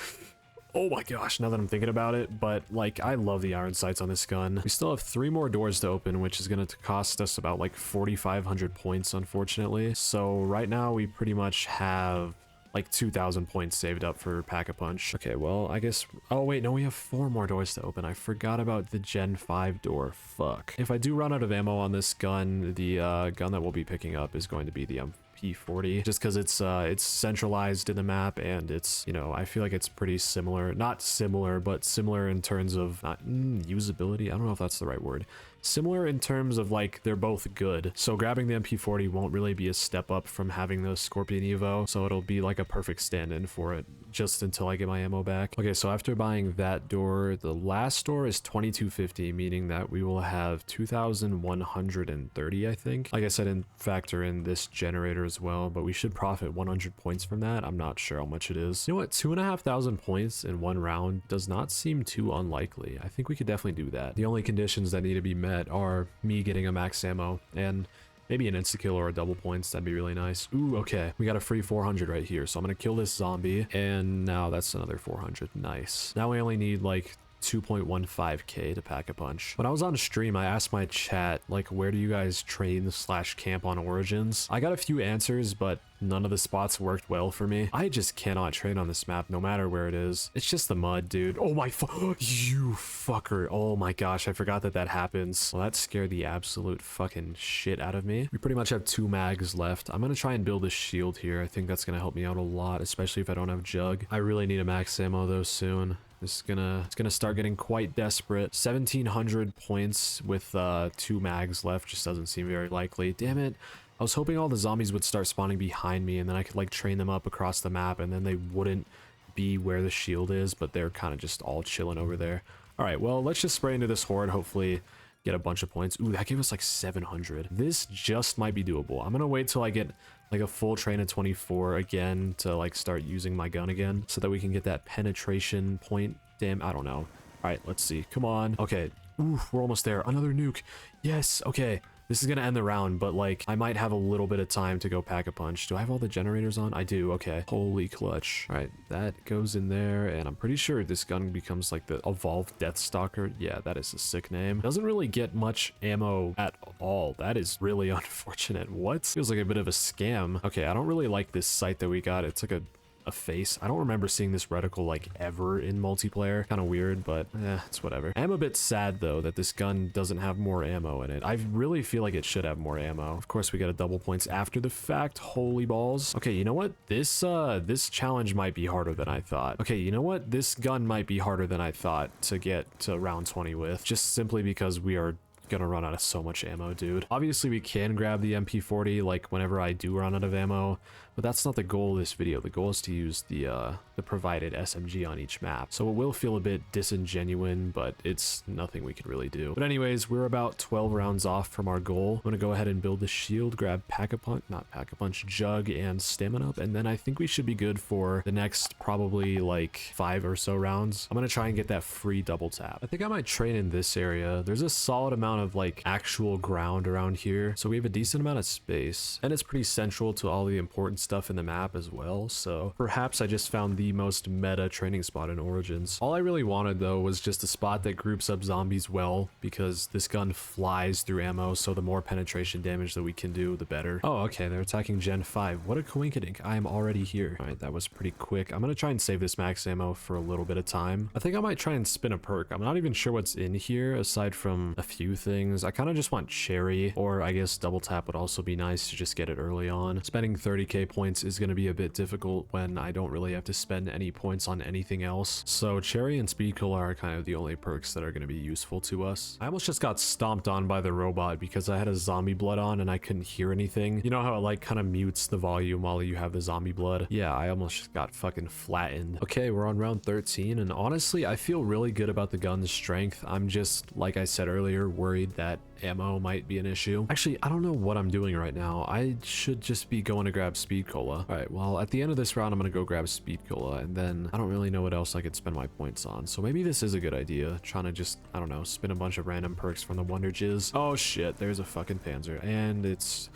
Oh my gosh, now that I'm thinking about it, but like I love the iron sights on this gun. We still have 3 more doors to open, which is going to cost us about like 4,500 points, unfortunately. So right now we pretty much have like 2,000 points saved up for Pack-a-Punch. Okay, well, I guess... Oh wait, no, we have 4 more doors to open. I forgot about the Gen 5 door. Fuck. If I do run out of ammo on this gun, the gun that we'll be picking up is going to be the P40, just because it's centralized in the map, and it's, you know, I feel like it's pretty similar, not similar, but similar in terms of not usability. I don't know if that's the right word. similar in terms of like they're both good. So grabbing the MP40 won't really be a step up from having the Scorpion Evo, so it'll be like a perfect stand-in for it just until I get my ammo back. Okay, so after buying that door, the last door is 2250, meaning that we will have 2130, I think. Like I said, didn't factor in this generator as well, but we should profit 100 points from that. I'm not sure how much it is. You know what, 2,500 points in one round does not seem too unlikely. I think we could definitely do that. The only conditions that need to be met are me getting a max ammo and maybe an insta-kill or a double points. That'd be really nice. Ooh, okay. We got a free 400 right here. So I'm going to kill this zombie. And now that's another 400. Nice. Now we only need like 2.15k to pack a punch. When I was on stream, I asked my chat, like, where do you guys train / camp on Origins? I got a few answers, but none of the spots worked well for me. I just cannot train on this map, no matter where it is. It's just the mud, dude. Oh my you fucker. Oh my gosh, I forgot that that happens. Well, that scared the absolute fucking shit out of me. We pretty much have 2 mags left. I'm gonna try and build a shield here. I think that's gonna help me out a lot, especially if I don't have Jug. I really need a max ammo though soon. It's gonna start getting quite desperate. 1,700 points with 2 mags left just doesn't seem very likely. Damn it. I was hoping all the zombies would start spawning behind me and then I could like train them up across the map and then they wouldn't be where the shield is, but they're kind of just all chilling over there. All right, well, let's just spray into this horde, hopefully get a bunch of points. Ooh, that gave us like 700. This just might be doable. I'm gonna wait till I get like a full train of 24 again to like start using my gun again so that we can get that penetration point. Damn, I don't know. All right, let's see. Come on. Okay. Ooh, we're almost there. Another nuke. Yes. Okay. This is gonna end the round, but like I might have a little bit of time to go pack a punch. Do I have all the generators on? I do. Okay. Holy clutch. All right, that goes in there, and I'm pretty sure this gun becomes like the evolved Deathstalker. Yeah, that is a sick name. Doesn't really get much ammo at all. That is really unfortunate. What? Feels like a bit of a scam. Okay, I don't really like this sight that we got. It's like a face. I don't remember seeing this reticle like ever in multiplayer. Kind of weird, but it's whatever. I'm a bit sad though that this gun doesn't have more ammo in it. I really feel like it should have more ammo. Of course, we got a double points after the fact. Holy balls. Okay, you know what? This challenge might be harder than I thought. Okay, you know what? This gun might be harder than I thought to get to round 20 with, just simply because we are gonna run out of so much ammo, dude. Obviously we can grab the MP40 like whenever I do run out of ammo, but that's not the goal of this video. The goal is to use the provided SMG on each map. So it will feel a bit disingenuine, but it's nothing we can really do. But anyways, we're about 12 rounds off from our goal. I'm gonna go ahead and build the shield, grab Pack-a-Punch, Jug, and Stamina up, and then I think we should be good for the next probably like 5 or so rounds. I'm gonna try and get that free double tap. I think I might train in this area. There's a solid amount of like actual ground around here, so we have a decent amount of space, and it's pretty central to all the important stuff in the map as well. So perhaps I just found the most meta training spot in Origins. All I really wanted though was just a spot that groups up zombies well, because this gun flies through ammo, so the more penetration damage that we can do, the better. Oh, okay, they're attacking Gen 5. What a coinkydink. I am already here. All right, that was pretty quick. I'm gonna try and save this max ammo for a little bit of time. I think I might try and spin a perk. I'm not even sure what's in here aside from a few things. I kind of just want cherry, or I guess double tap would also be nice to just get it early on. Spending 30k points is going to be a bit difficult when I don't really have to spend any points on anything else. So cherry and speed cola are kind of the only perks that are going to be useful to us. I almost just got stomped on by the robot because I had a zombie blood on and I couldn't hear anything. You know how it like kind of mutes the volume while you have the zombie blood? Yeah, I almost just got fucking flattened. Okay, we're on round 13, and honestly, I feel really good about the gun's strength. I'm just, like I said earlier, worried that ammo might be an issue. Actually, I don't know what I'm doing right now. I should just be going to grab speed cola. All right, well, at the end of this round, I'm gonna go grab speed cola, and then I don't really know what else I could spend my points on. So maybe this is a good idea, trying to just, I don't know, spin a bunch of random perks from the Wonder Jizz. Oh shit, there's a fucking Panzer, and it's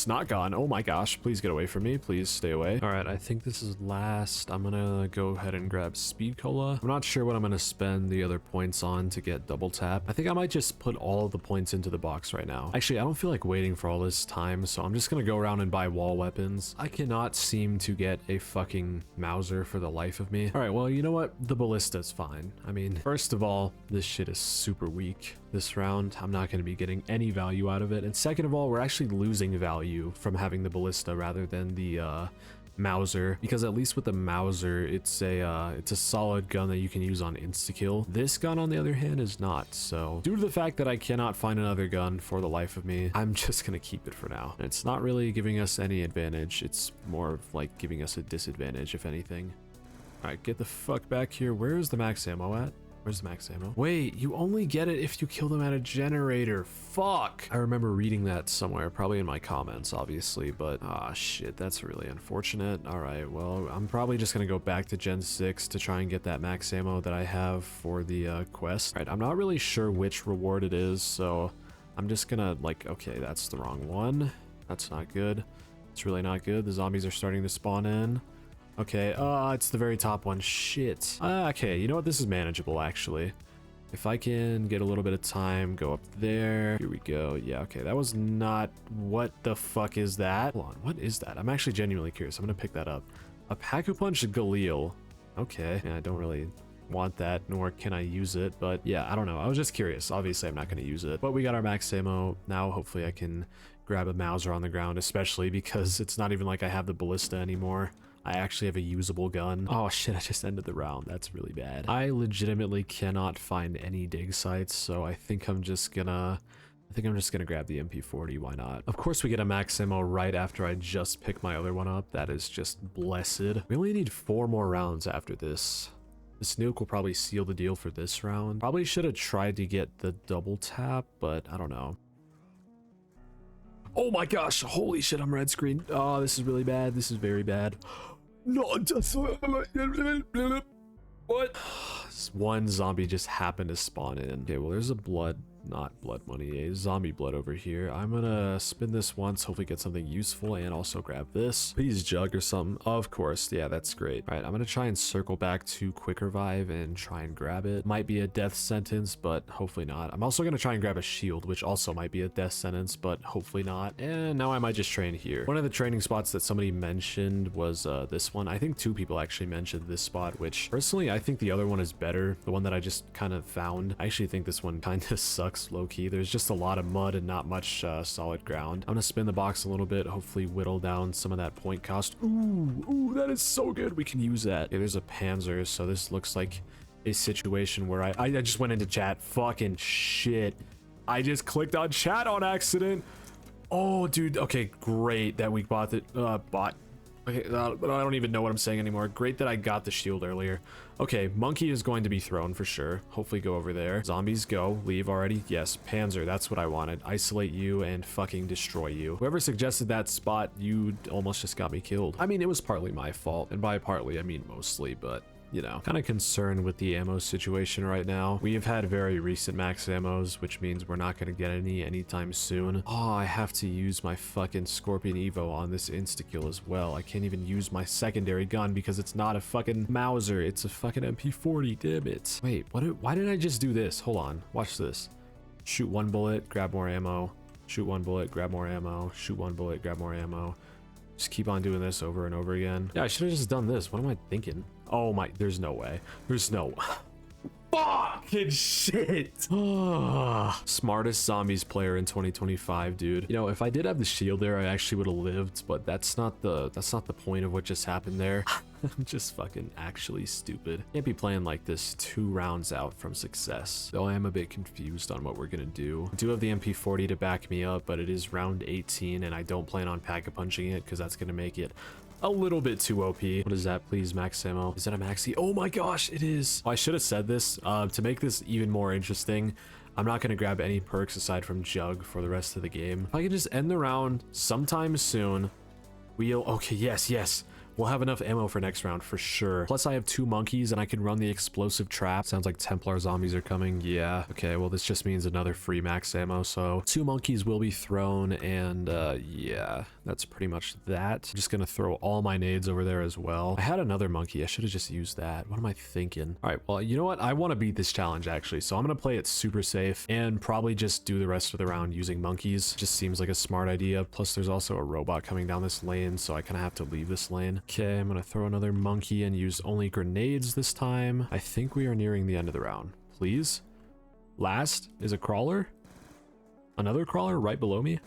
not gone. Oh my gosh, please get away from me. Please stay away. All right, I think this is last. I'm gonna go ahead and grab speed cola. I'm not sure what I'm gonna spend the other points on to get double tap. I think I might just put all of the points into the box right now. Actually, I don't feel like waiting for all this time, so I'm just gonna go around and buy wall weapons. I cannot seem to get a fucking Mauser for the life of me. All right, well, you know what? The ballista's fine. I mean, first of all, this shit is super weak this round. I'm not gonna be getting any value out of it. And second of all, we're actually losing value from having the ballista rather than the Mauser, because at least with the Mauser, it's a solid gun that you can use on insta-kill. This gun, on the other hand, is not. So due to the fact that I cannot find another gun for the life of me, I'm just gonna keep it for now. And it's not really giving us any advantage. It's more of like giving us a disadvantage, if anything. All right, get the fuck back here. Where is the max ammo at? Where's the max ammo? Wait, you only get it if you kill them at a generator. Fuck. I remember reading that somewhere, probably in my comments, obviously, but shit, that's really unfortunate. All right, well, I'm probably just gonna go back to Gen 6 to try and get that max ammo that I have for the quest. All right, I'm not really sure which reward it is, so I'm just gonna like, okay, that's the wrong one. That's not good. It's really not good. The zombies are starting to spawn in. Okay, it's the very top one. Shit. Okay, you know what? This is manageable, actually. If I can get a little bit of time, go up there. Here we go. Yeah, okay, that was not... What the fuck is that? Hold on, what is that? I'm actually genuinely curious. I'm gonna pick that up. A Pack-a-Punch Galil. Okay, yeah, I don't really want that, nor can I use it, but yeah, I don't know. I was just curious. Obviously, I'm not gonna use it. But we got our max ammo. Now, hopefully, I can grab a Mauser on the ground, especially because it's not even like I have the ballista anymore. I actually have a usable gun. Oh shit, I just ended the round. That's really bad. I legitimately cannot find any dig sites, so I think I'm just gonna grab the MP40, why not? Of course we get a max ammo right after I just pick my other one up. That is just blessed. We only need 4 more rounds after this. This nuke will probably seal the deal for this round. Probably should have tried to get the double tap, but I don't know. Oh my gosh, holy shit, I'm red screen. Oh, this is really bad. This is very bad. No, just what? One zombie just happened to spawn in. Okay, well, there's a not blood money, a zombie blood over here. I'm gonna spin this once, hopefully get something useful, and also grab this. Please jug or something. Of course, yeah, that's great. All right, I'm gonna try and circle back to quick revive and try and grab it. Might be a death sentence, but hopefully not. I'm also gonna try and grab a shield, which also might be a death sentence, but hopefully not. And now I might just train here. One of the training spots that somebody mentioned was this one. I think 2 people actually mentioned this spot, which personally I think the other one is better. The one that I just kind of found. I actually think this one kind of sucks low-key. There's just a lot of mud and not much solid ground. I'm gonna spin the box a little bit, hopefully whittle down some of that point cost. Ooh, that is so good. We can use that. Okay, there's a Panzer, so this looks like a situation where I just went into chat. Fucking shit. I just clicked on chat on accident. Oh, dude. Okay, great that we bought it. Okay, but I don't even know what I'm saying anymore. Great that I got the shield earlier. Okay, monkey is going to be thrown for sure. Hopefully go over there. Zombies go. Leave already. Yes, Panzer, that's what I wanted. Isolate you and fucking destroy you. Whoever suggested that spot, you almost just got me killed. I mean, it was partly my fault. And by partly, I mean mostly, but... you know, kind of concerned with the ammo situation right now. We have had very recent max ammos, which means we're not going to get any anytime soon. Oh, I have to use my fucking Scorpion Evo on this insta-kill as well. I can't even use my secondary gun because it's not a fucking Mauser. It's a fucking MP40, damn it. Wait, why did I just do this? Hold on, watch this. Shoot 1 bullet, grab more ammo. Shoot 1 bullet, grab more ammo. Shoot 1 bullet, grab more ammo. Just keep on doing this over and over again. Yeah, I should have just done this. What am I thinking? Oh my, there's no way. There's no... Fucking shit. Smartest zombies player in 2025, dude. You know, if I did have the shield there, I actually would have lived, but that's not the point of what just happened there. I'm just fucking actually stupid. Can't be playing like this 2 rounds out from success. Though I am a bit confused on what we're gonna do. I do have the MP40 to back me up, but it is round 18 and I don't plan on pack-a-punching it because that's gonna make it a little bit too OP. What is that, please? Max ammo. Is that a maxi? Oh my gosh, it is. Oh, I should have said this. To make this even more interesting, I'm not going to grab any perks aside from Jug for the rest of the game. If I can just end the round sometime soon, we'll... okay, yes. We'll have enough ammo for next round for sure. Plus I have 2 monkeys and I can run the explosive trap. Sounds like Templar zombies are coming. Yeah. Okay, well this just means another free max ammo. So 2 monkeys will be thrown and yeah, that's pretty much that. I'm just gonna throw all my nades over there as well. I had another monkey. I should have just used that. What am I thinking? All right, well, you know what? I want to beat this challenge actually. So I'm gonna play it super safe and probably just do the rest of the round using monkeys. Just seems like a smart idea. Plus there's also a robot coming down this lane, so I kind of have to leave this lane. Okay, I'm gonna throw another monkey and use only grenades this time. I think we are nearing the end of the round. Please? Last is a crawler? Another crawler right below me?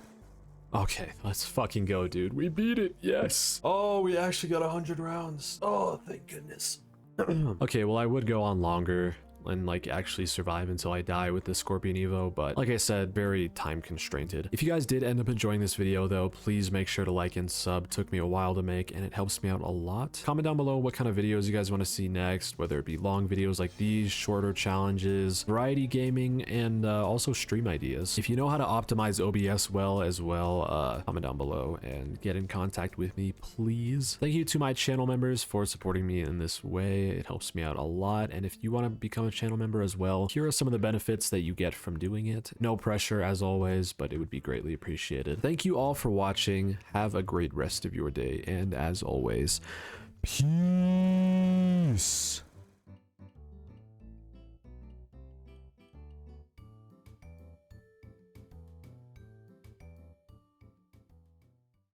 Okay, let's fucking go, dude. We beat it. Yes. Oh, we actually got 100 rounds. Oh, thank goodness. Okay, well, I would go on longer and like actually survive until I die with the Scorpion Evo, but like I said, very time constrained. If you guys did end up enjoying this video though, please make sure to like and sub. Took me a while to make and it helps me out a lot. Comment down below what kind of videos you guys want to see next, whether it be long videos like these, shorter challenges, variety gaming, and also stream ideas. If you know how to optimize OBS well, comment down below and get in contact with me, please. Thank you to my channel members for supporting me in this way. It helps me out a lot, and if you want to become a channel member as well, here are some of the benefits that you get from doing it. No pressure as always, but it would be greatly appreciated. Thank you all for watching. Have a great rest of your day, and as always, peace.